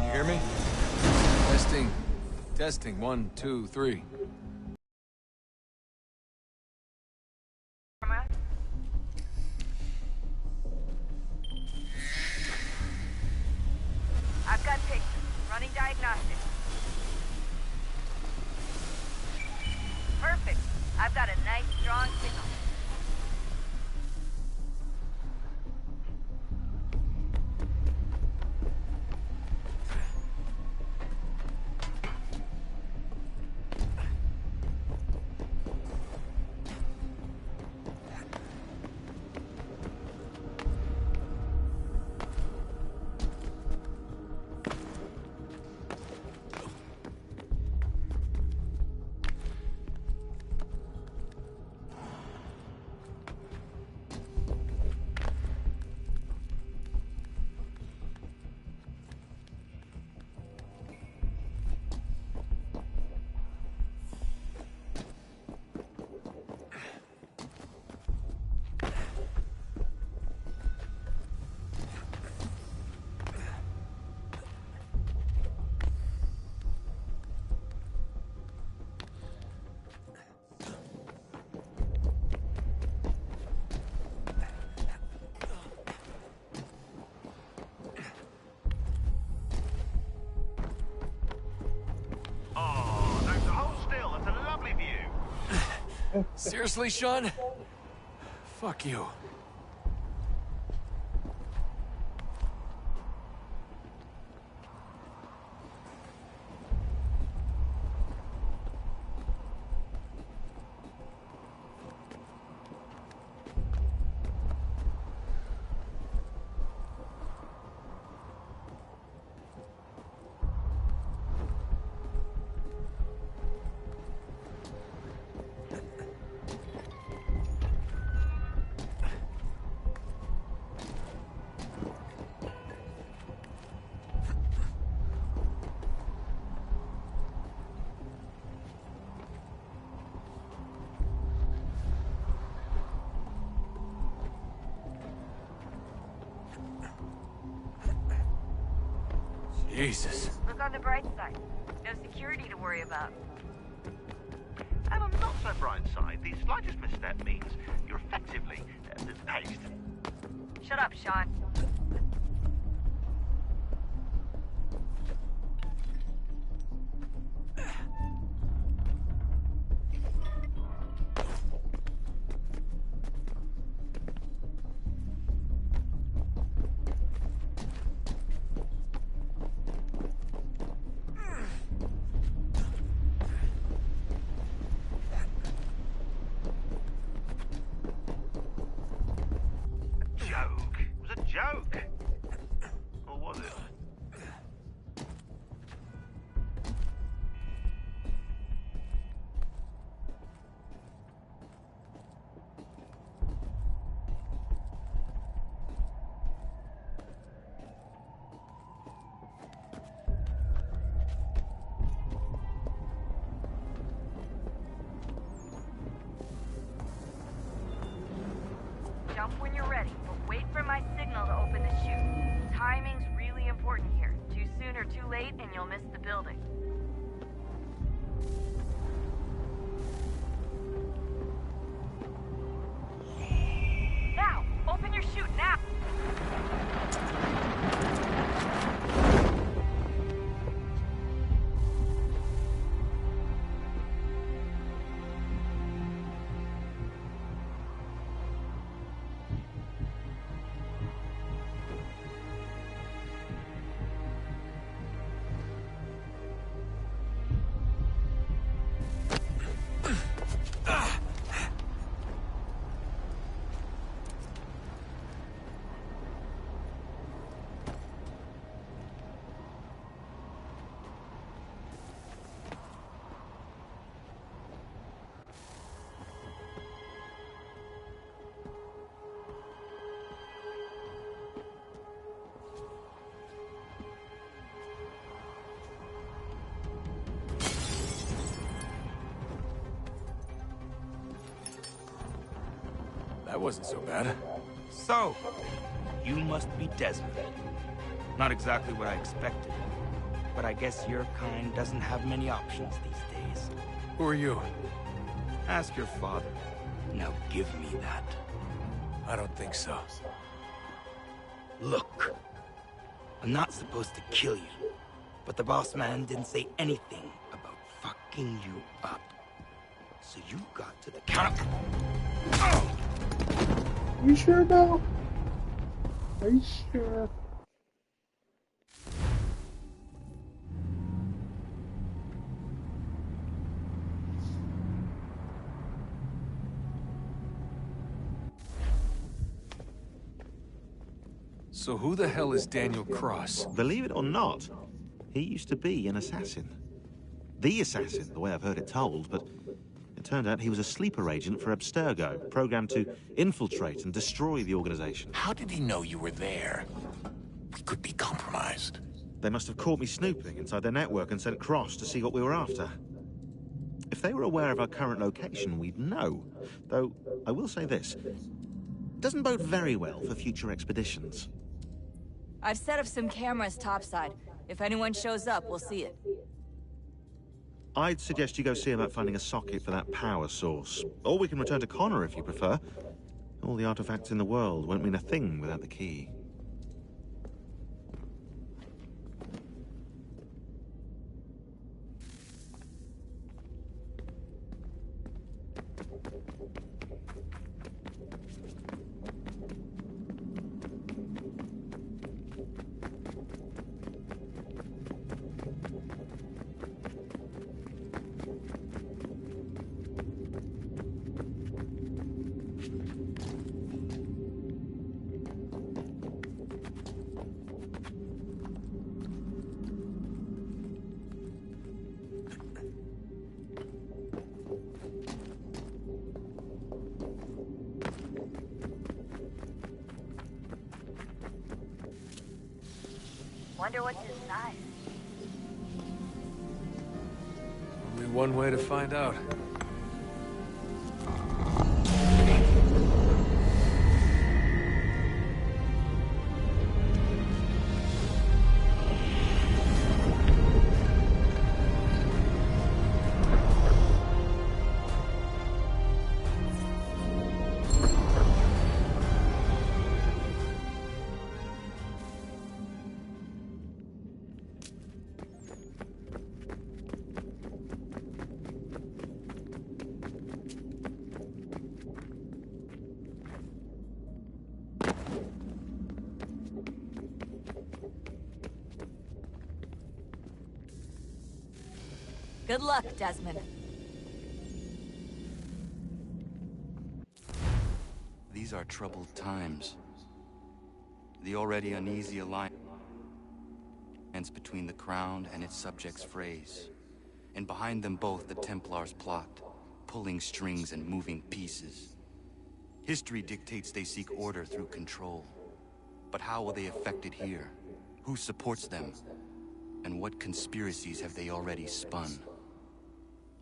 you hear me? Testing. Testing. 1, 2, 3. I've got pictures. Running diagnostics. Perfect. I've got a nice, strong signal. Seriously, Sean? Fuck you. Jesus. Look on the bright side. No security to worry about. And on the not so bright side, the slightest misstep means you're effectively paced. Shut up, Sean. Joke? Or was it? Jump when you're ready, but wait for my signal to open the chute. Timing's really important here. Too soon or too late, and you'll miss the building. Now! Open your chute, now! That wasn't so bad. So, you must be Desmond. Not exactly what I expected. But I guess your kind doesn't have many options these days. Who are you? Ask your father. Now give me that. I don't think so. Look. I'm not supposed to kill you. But the boss man didn't say anything about fucking you up. So you got to the counter. Oh! You sure about? Are you sure? So who the hell is Daniel Cross? Believe it or not, he used to be an assassin. The assassin, the way I've heard it told, but it turned out he was a sleeper agent for Abstergo, programmed to infiltrate and destroy the organization. How did he know you were there? We could be compromised. They must have caught me snooping inside their network and sent Cross to see what we were after. If they were aware of our current location, we'd know. Though, I will say this. It doesn't bode very well for future expeditions. I've set up some cameras topside. If anyone shows up, we'll see it. I'd suggest you go see about finding a socket for that power source. Or we can return to Connor if you prefer. All the artifacts in the world won't mean a thing without the key. Wonder what's inside. Only one way to find out. Good luck, Desmond. These are troubled times. The already uneasy alliance between the Crown and its subjects frays. And behind them both the Templars plot, pulling strings and moving pieces. History dictates they seek order through control. But how will they affect it here? Who supports them? And what conspiracies have they already spun?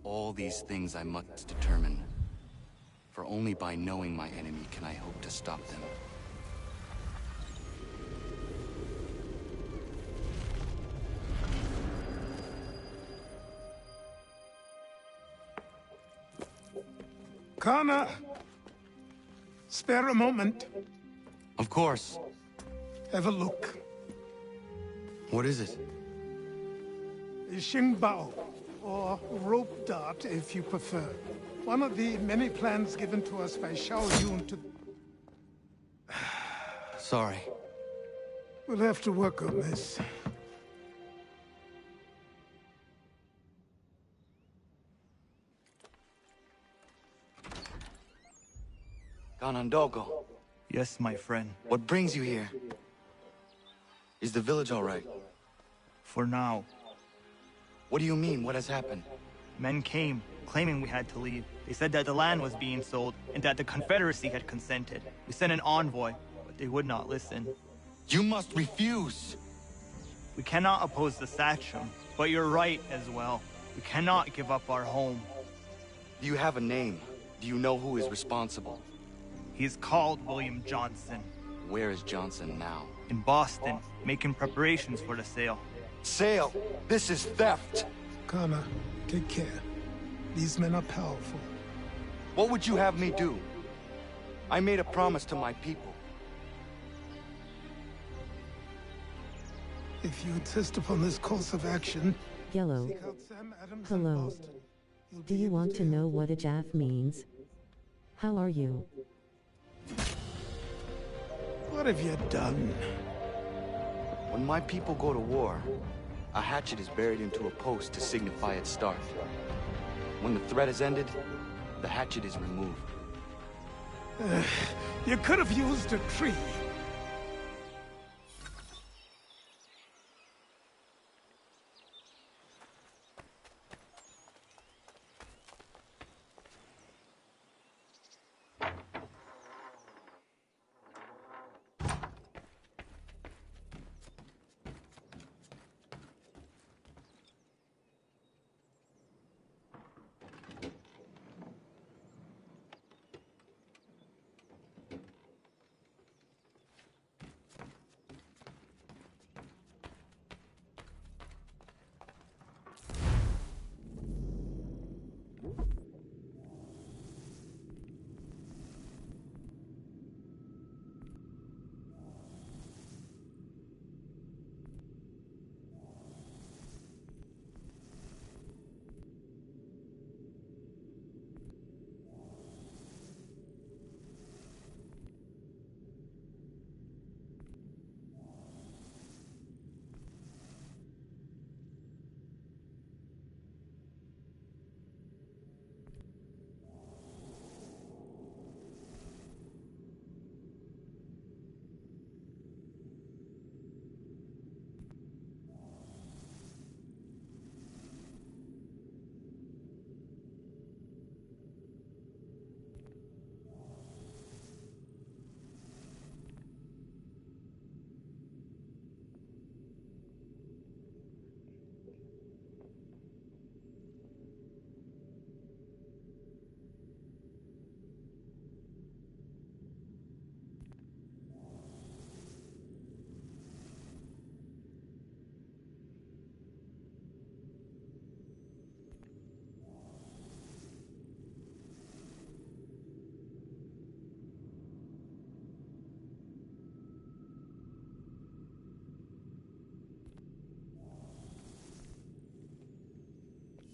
All these things I must determine. For only by knowing my enemy can I hope to stop them. Connor! Spare a moment. Of course. Have a look. What is it? Xingbao, or rope dart if you prefer. One of the many plans given to us by Xiao Yun to... Sorry. We'll have to work on this. Ganondogo. Yes, my friend. What brings you here? Is the village all right? For now. What do you mean? What has happened? Men came, claiming we had to leave. They said that the land was being sold, and that the Confederacy had consented. We sent an envoy, but they would not listen. You must refuse! We cannot oppose the Sachem, but you're right as well. We cannot give up our home. Do you have a name? Do you know who is responsible? He is called William Johnson. Where is Johnson now? In Boston, making preparations for the sale. Sale? This is theft! Connor, take care. These men are powerful. What would you have me do? I made a promise to my people. If you insist upon this course of action... Yellow. Hello. Do you want to know what a Jaff means? How are you? What have you done? When my people go to war, a hatchet is buried into a post to signify its start. When the threat is ended, the hatchet is removed. You could have used a tree.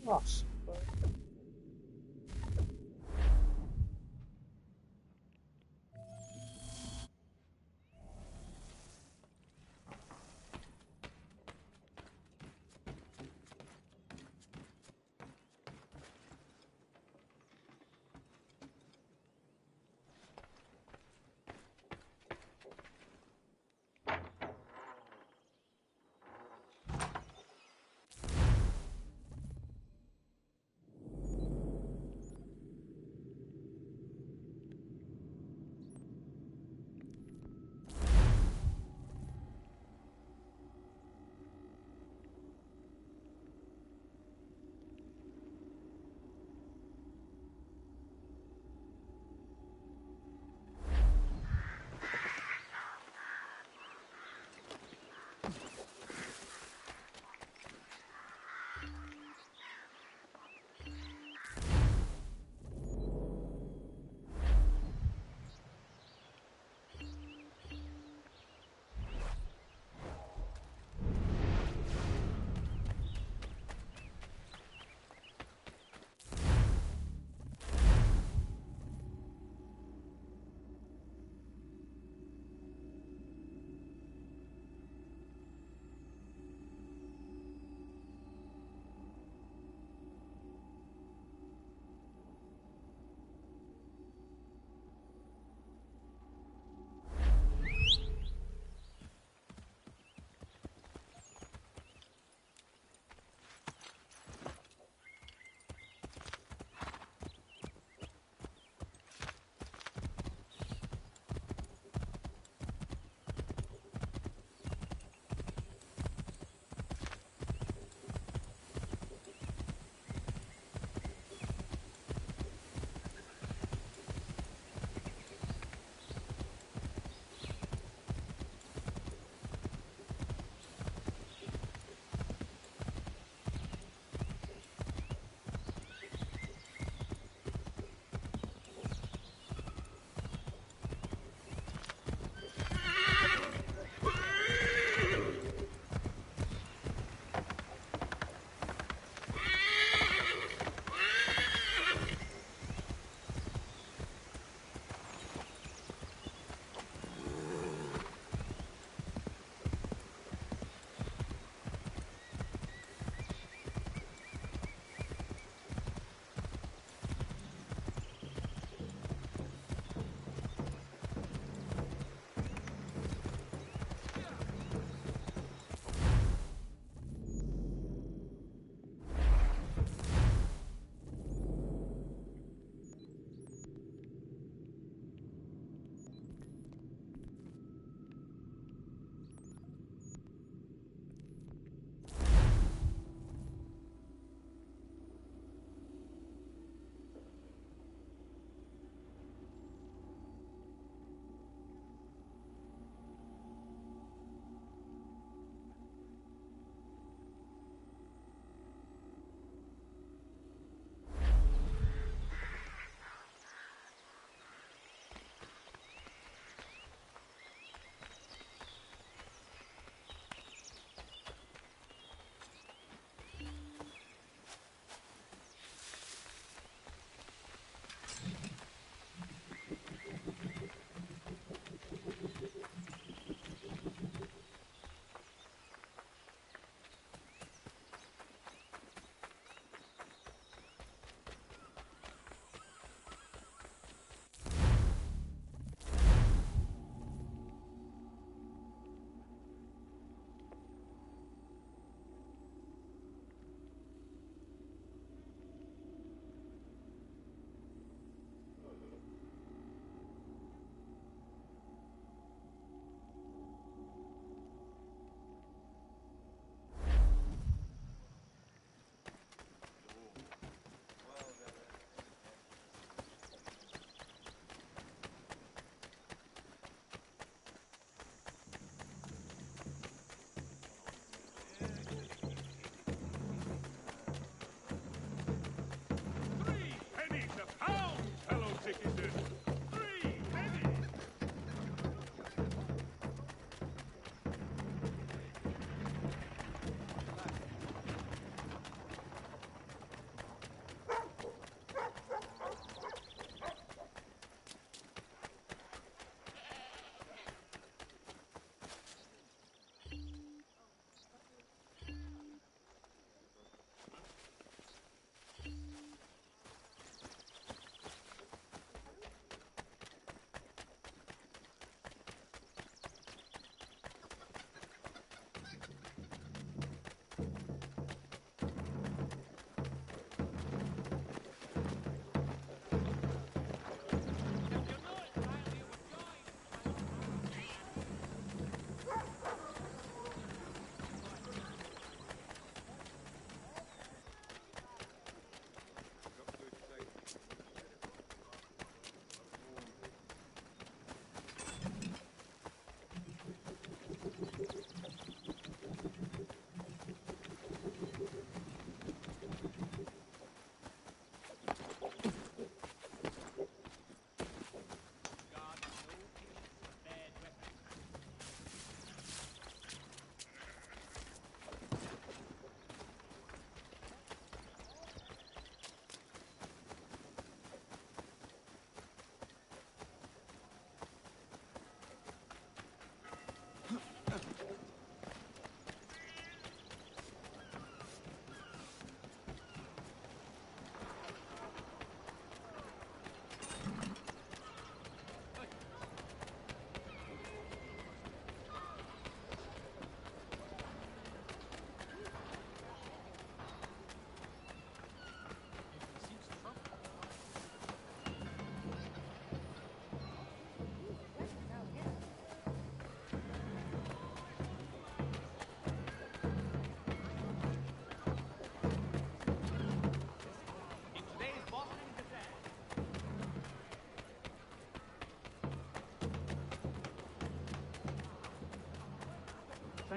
Lost.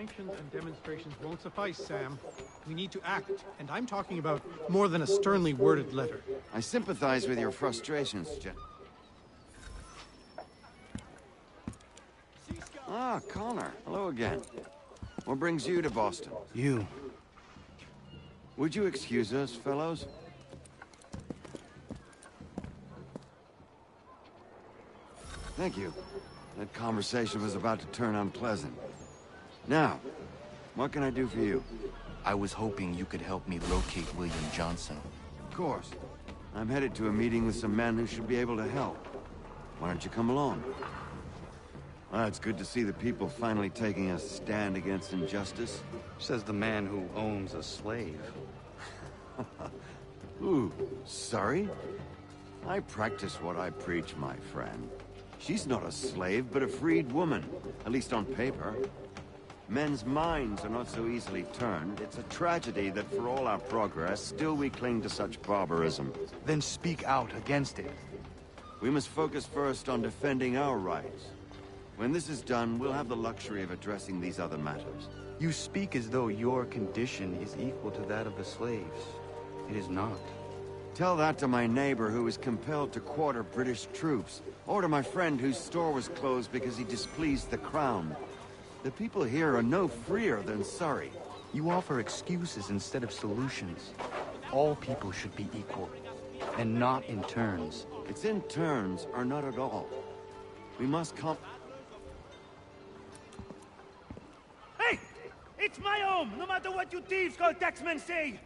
Sanctions and demonstrations won't suffice, Sam. We need to act, and I'm talking about more than a sternly worded letter. I sympathize with your frustrations, Ah, Connor. Hello again. What brings you to Boston? You. Would you excuse us, fellows? Thank you. That conversation was about to turn unpleasant. Now, what can I do for you? I was hoping you could help me locate William Johnson. Of course. I'm headed to a meeting with some men who should be able to help. Why don't you come along? Well, it's good to see the people finally taking a stand against injustice. Says the man who owns a slave. Ooh, sorry? I practice what I preach, my friend. She's not a slave, but a freed woman, at least on paper. Men's minds are not so easily turned. It's a tragedy that for all our progress, still we cling to such barbarism. Then speak out against it. We must focus first on defending our rights. When this is done, we'll have the luxury of addressing these other matters. You speak as though your condition is equal to that of the slaves. It is not. Tell that to my neighbor who was compelled to quarter British troops, or to my friend whose store was closed because he displeased the crown. The people here are no freer than Surrey. You offer excuses instead of solutions. All people should be equal, and not in turns. It's in turns, or not at all. We must Hey! It's my home, no matter what you thieves called taxmen say!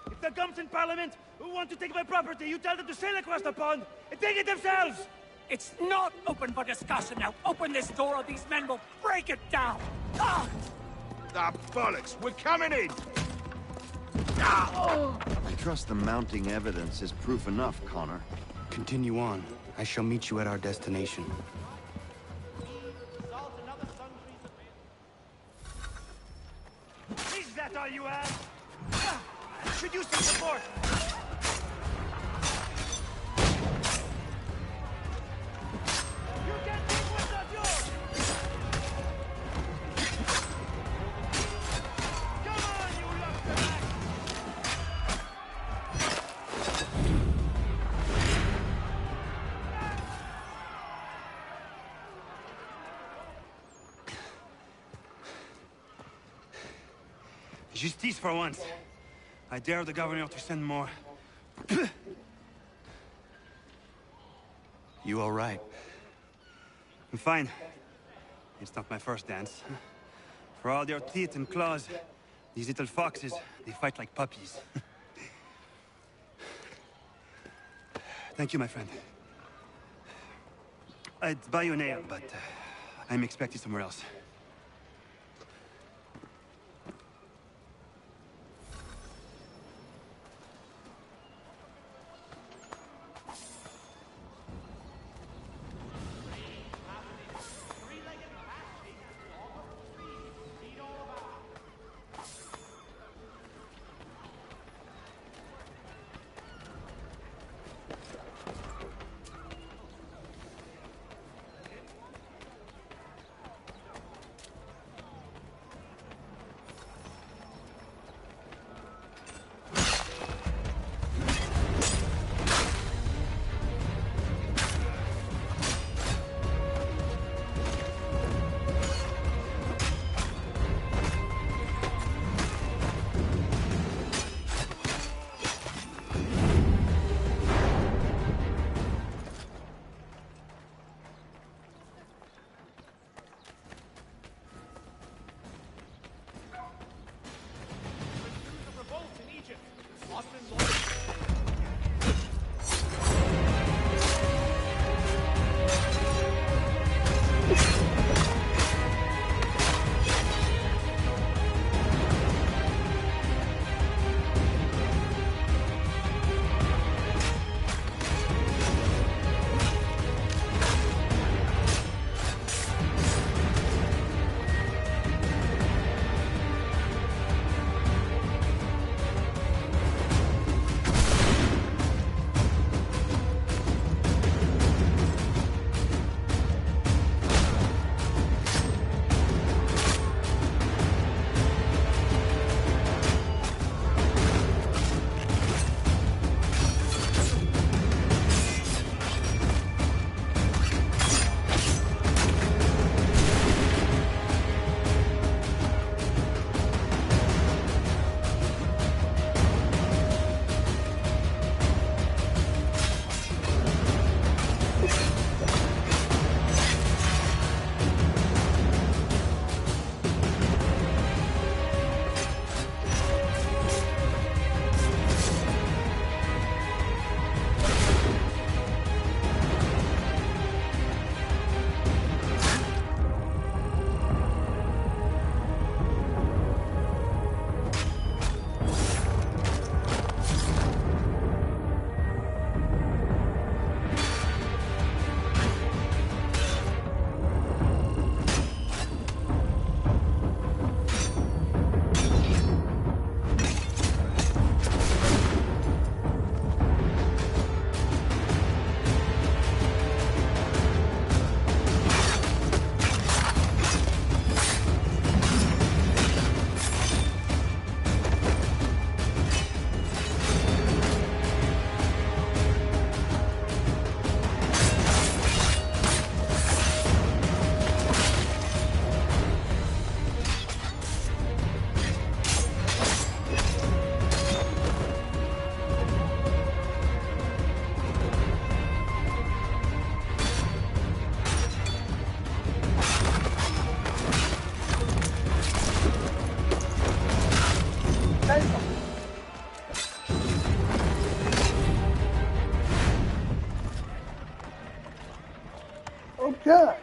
If the gums in Parliament who want to take my property, you tell them to sail across the pond and take it themselves! It's not open for discussion now. Open this door or these men will break it down. Ah! Ah, bollocks! We're coming in! I trust the mounting evidence is proof enough, Connor. Continue on. I shall meet you at our destination. Is that all you have? Should you see support? You can take what's not yours! Come on, you lobster! Justice for once. I dare the governor to send more. You all right? I'm fine. It's not my first dance. For all their teeth and claws, these little foxes, they fight like puppies. Thank you, my friend. I'd buy you an ale, but I'm expecting somewhere else. Good.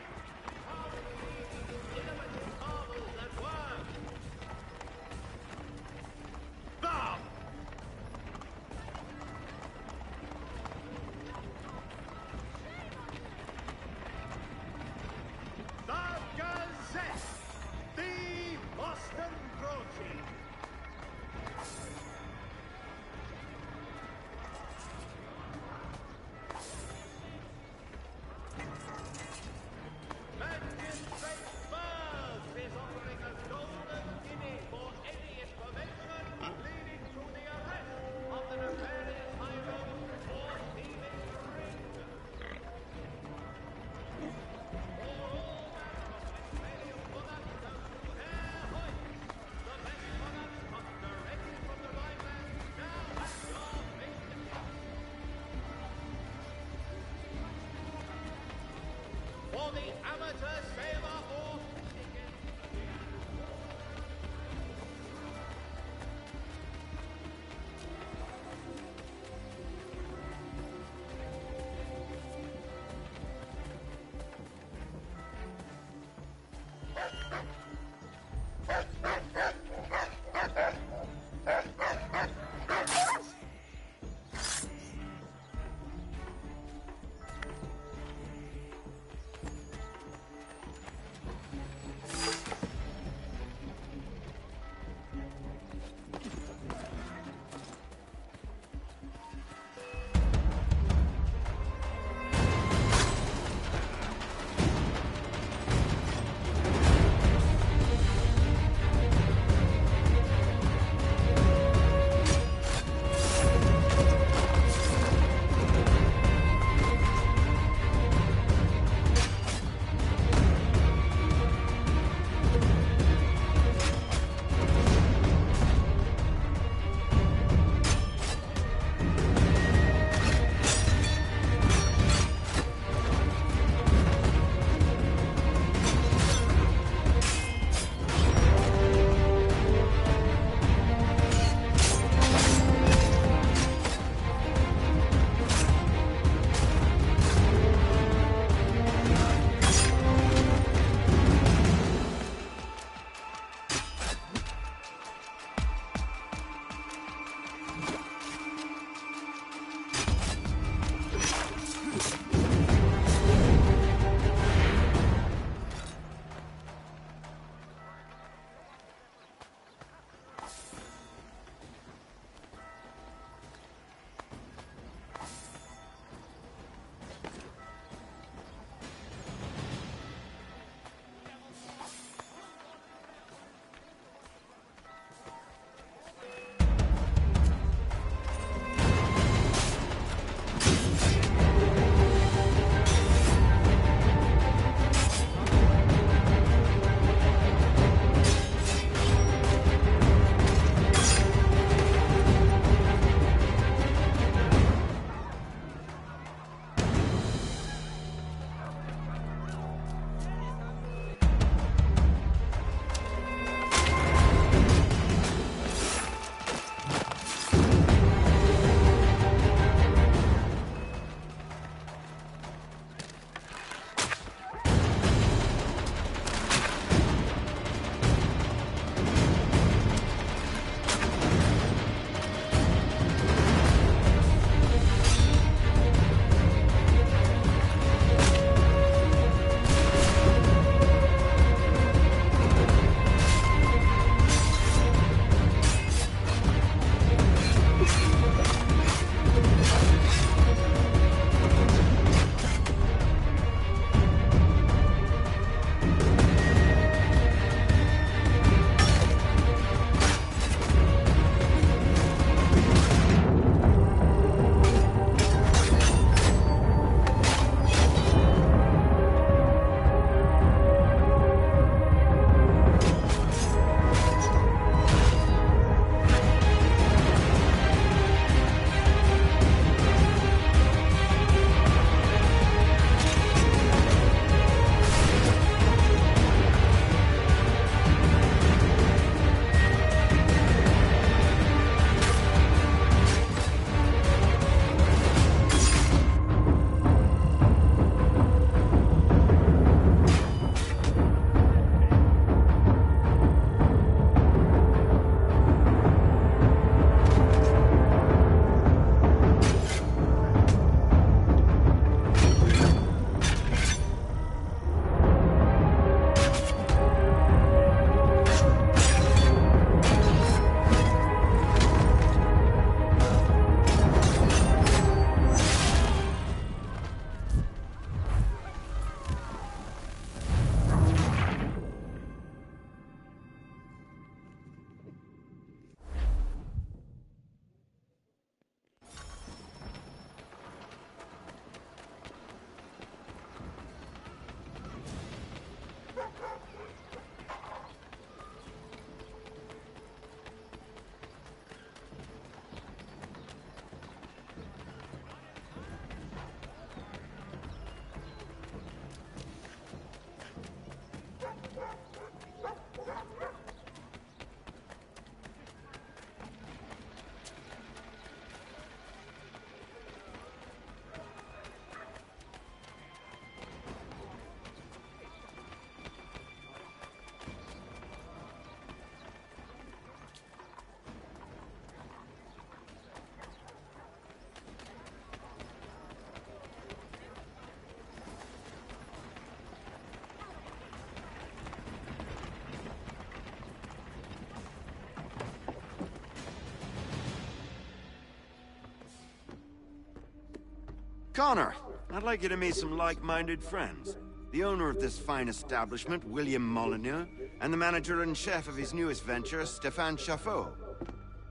Connor, I'd like you to meet some like-minded friends. The owner of this fine establishment, William Molyneux, and the manager and chef of his newest venture, Stéphane Chaffeau.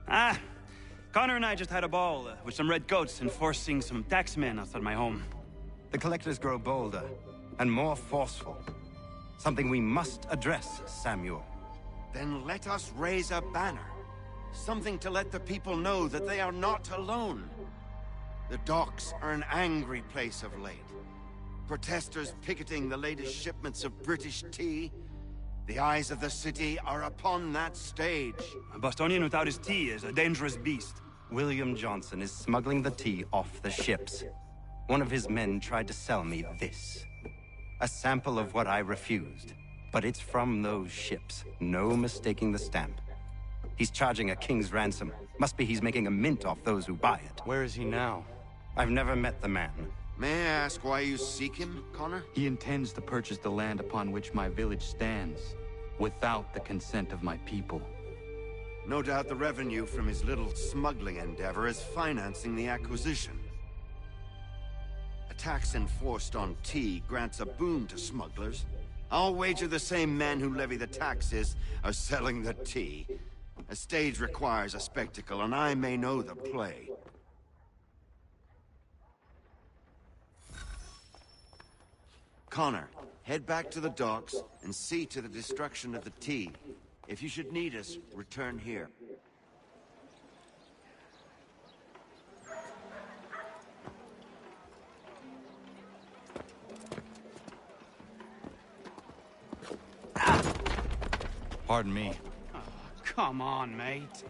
Ah, Connor and I just had a ball with some red coats enforcing some taxmen outside my home. The collectors grow bolder and more forceful. Something we must address, Samuel. Then let us raise a banner. Something to let the people know that they are not alone. The docks are an angry place of late. Protesters picketing the latest shipments of British tea. The eyes of the city are upon that stage. A Bostonian without his tea is a dangerous beast. William Johnson is smuggling the tea off the ships. One of his men tried to sell me this. A sample of what I refused. But it's from those ships. No mistaking the stamp. He's charging a king's ransom. Must be he's making a mint off those who buy it. Where is he now? I've never met the man. May I ask why you seek him, Connor? He intends to purchase the land upon which my village stands, without the consent of my people. No doubt the revenue from his little smuggling endeavor is financing the acquisition. A tax enforced on tea grants a boon to smugglers. I'll wager the same men who levy the taxes are selling the tea. A stage requires a spectacle, and I may know the play. Connor, head back to the docks and see to the destruction of the tea. If you should need us, return here. Pardon me. Oh, come on, mate.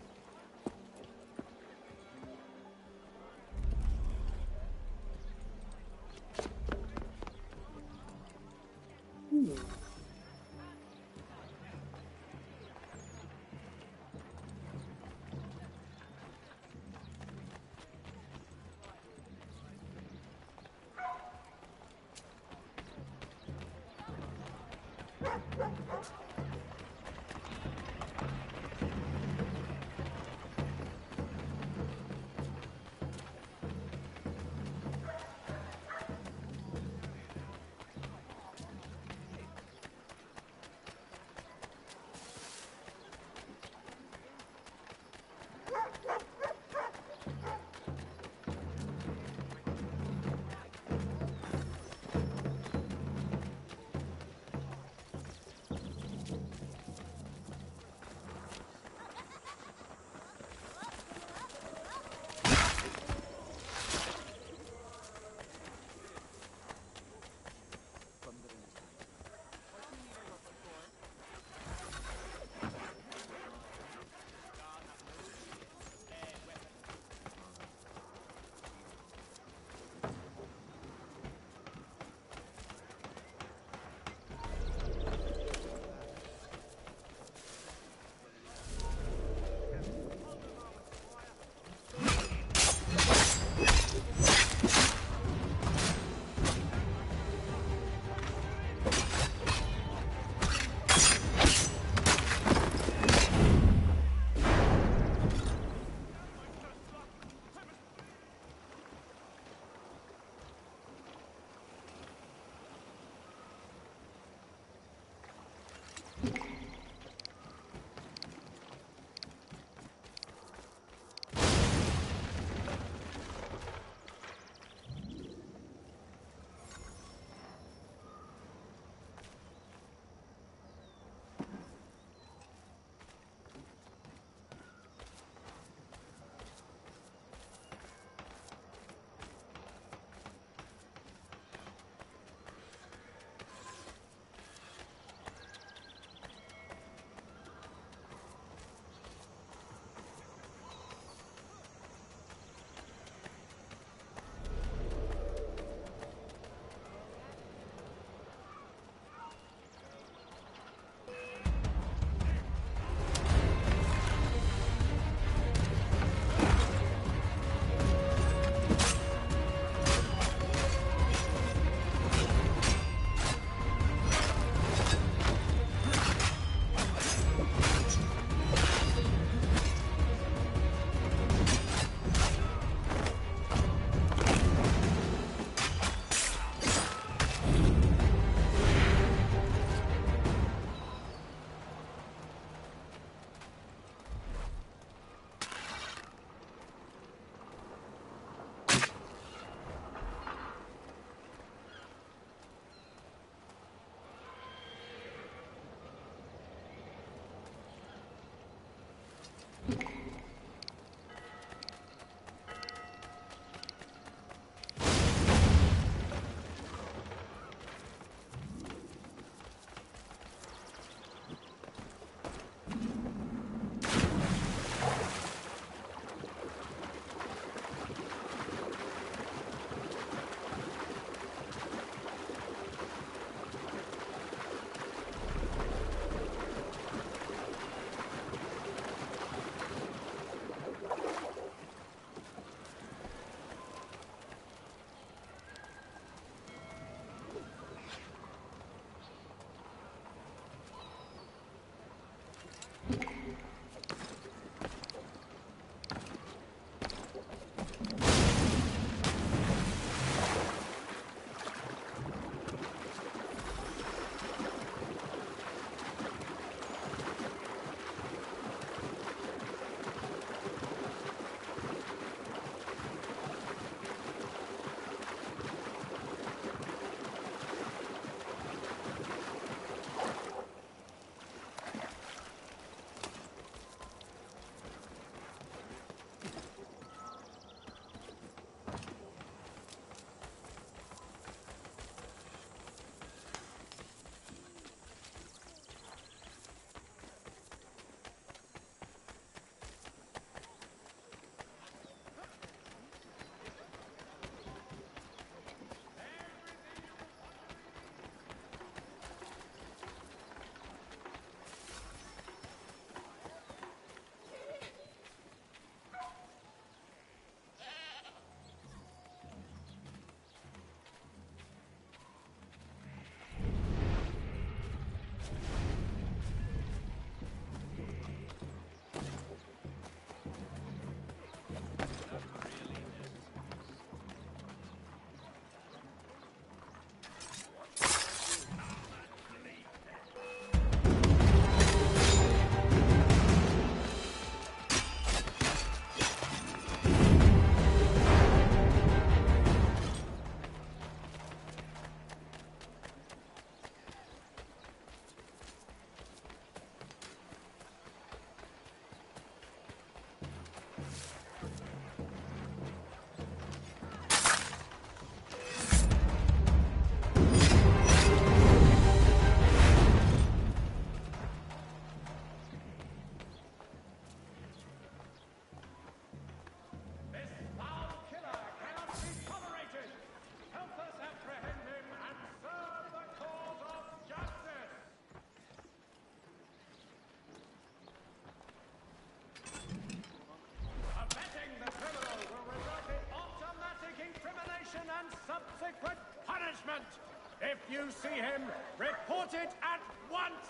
you see him, report it at once!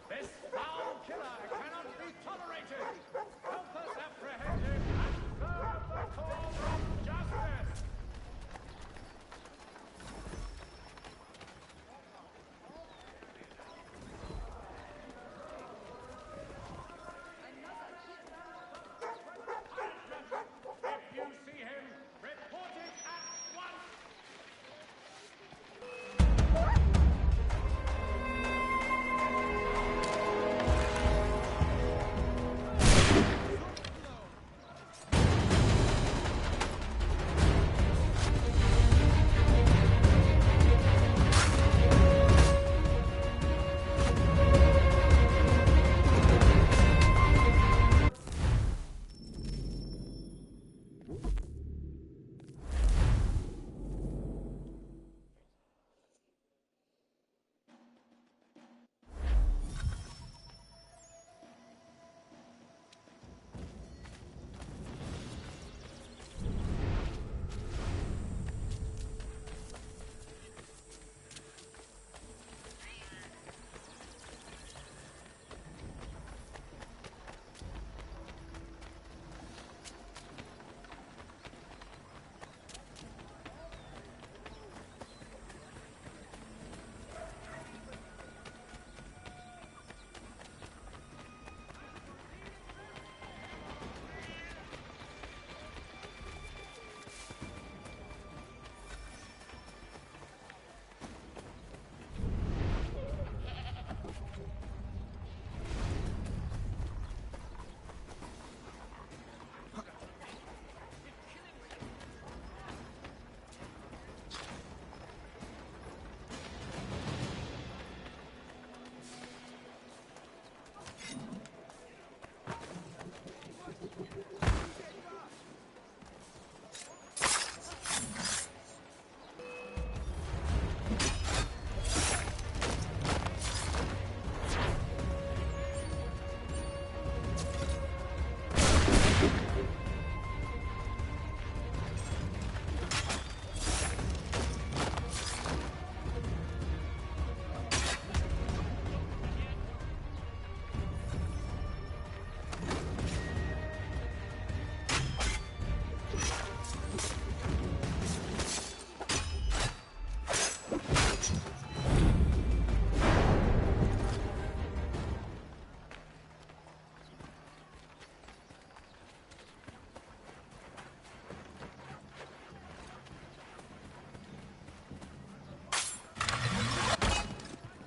This foul killer cannot be tolerated! Help us apprehend him and serve the cause of justice! If you see him, report it at once!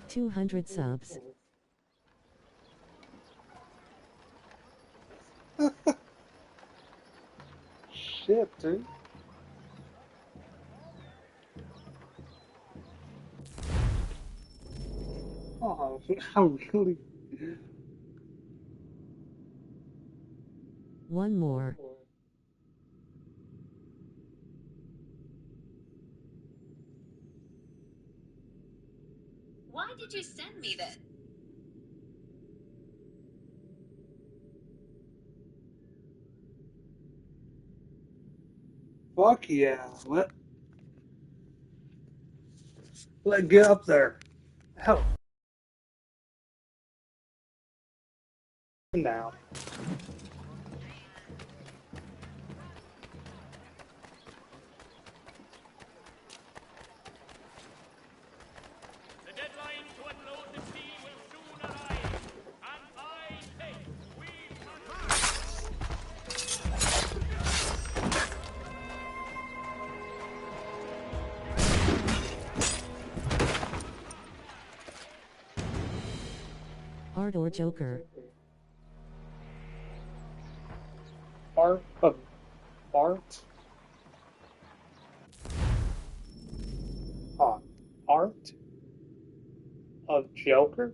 200 subs. Shit, dude. Oh, I'm really. One more. Why did you send me this? Fuck yeah. Let get up there. Hell. Now. The deadline to unload the sea will soon arrive, and I think we Art or Joker? Art of art. Art of Joker.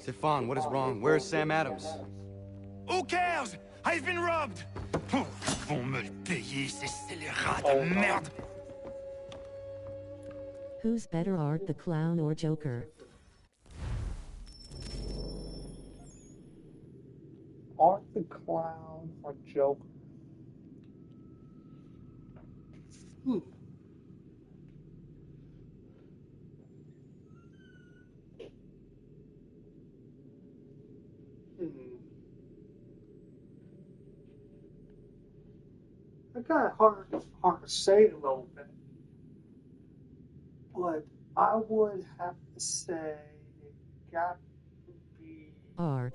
Stefan, what is wrong? Where is Sam Adams? Who cares? I've been robbed! Oh, vont me le payer, ces scélérats de merde! Who's better, Art the Clown or Joker? Art the Clown or Joker? Hmm. It's kind of hard to say a little bit, but I would have to say it got to be Art.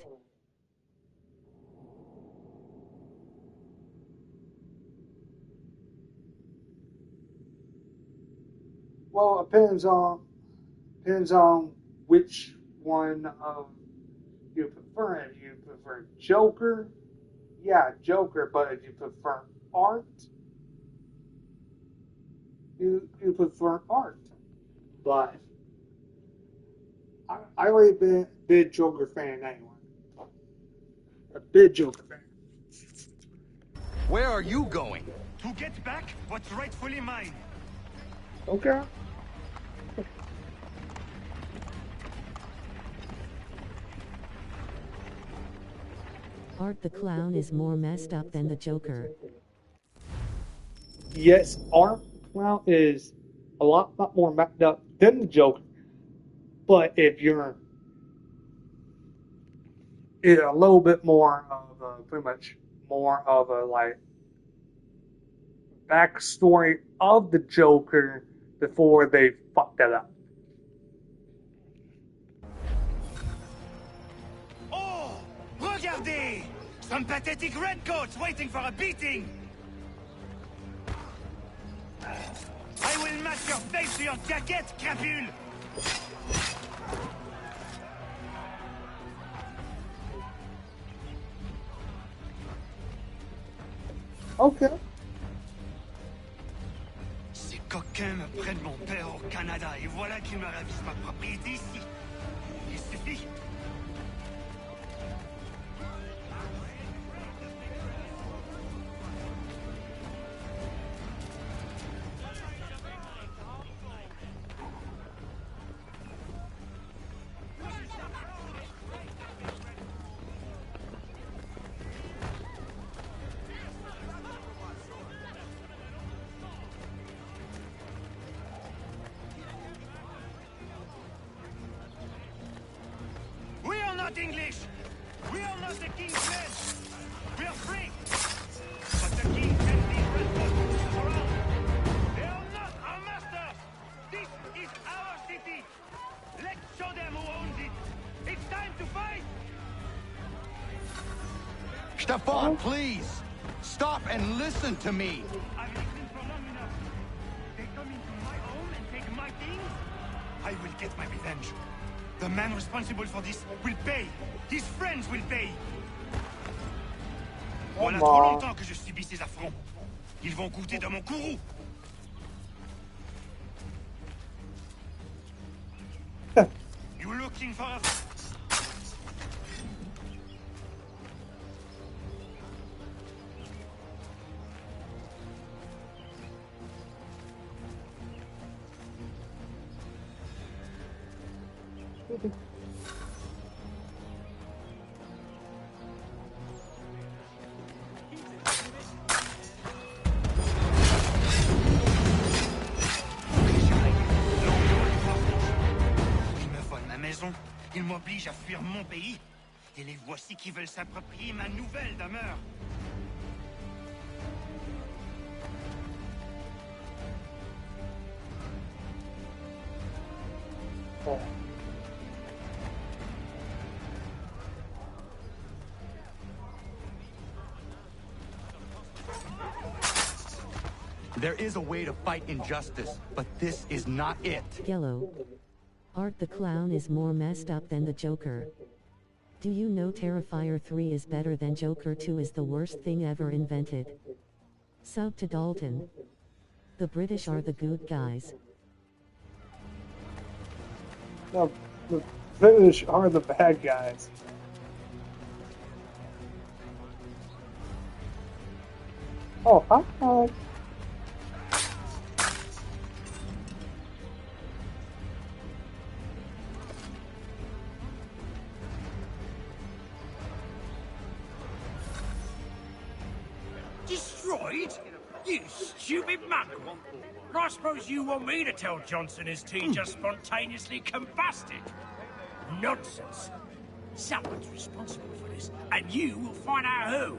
Well, it depends on which one of you prefer. If you prefer Joker, yeah, Joker. But if you prefer Art, you prefer Art. But I already been a big Joker fan anyway. A big Joker fan. Where are you going? To get back what's rightfully mine. Okay. Art the Clown is more messed up than the Joker. Yes, Art Clown is a lot more messed up than the Joker. But if you're a little bit more of pretty much more of a like backstory of the Joker before they fucked that up. Oh! Regardez! Some pathetic redcoats waiting for a beating! I will match your face to your jacket, crapule! Okay. Ces coquins me prennent mon père au Canada et voilà qu'ils me ravissent ma propriété ici. Il suffit. We are not English. We are not the king's men. We are free. But the king sent these redcoats around. They are not our masters. This is our city. Let's show them who owns it. It's time to fight. Stefan, please! Stop and listen to me! I've listened for long enough. They come into my home and take my things. I will get my revenge. The man responsible for this will pay. His friends will pay. Voilà trop longtemps que je subis ces affronts. Ils vont goûter de mon courroux. You looking for a... Ils me volent ma maison, ils m'obligent à fuir mon pays, et les voici qui veulent s'approprier ma nouvelle demeure. There is a way to fight injustice, but this is not it. Yellow. Art the Clown is more messed up than the Joker. Do you know Terrifier 3 is better than Joker 2 is the worst thing ever invented? Sub to Dalton. The British are the good guys. Now, British are the bad guys. Oh, hi. Destroyed? You stupid mongrel! And I suppose you want me to tell Johnson his tea just spontaneously combusted? Nonsense. Someone's responsible for this, and you will find out who.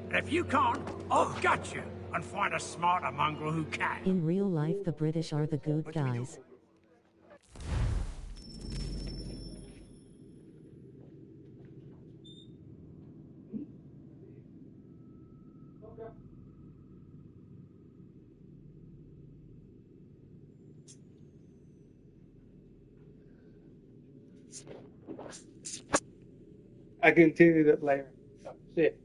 And if you can't, I'll gut you and find a smarter mongrel who can. In real life, the British are the good guys. I continued it later. Oh, shit.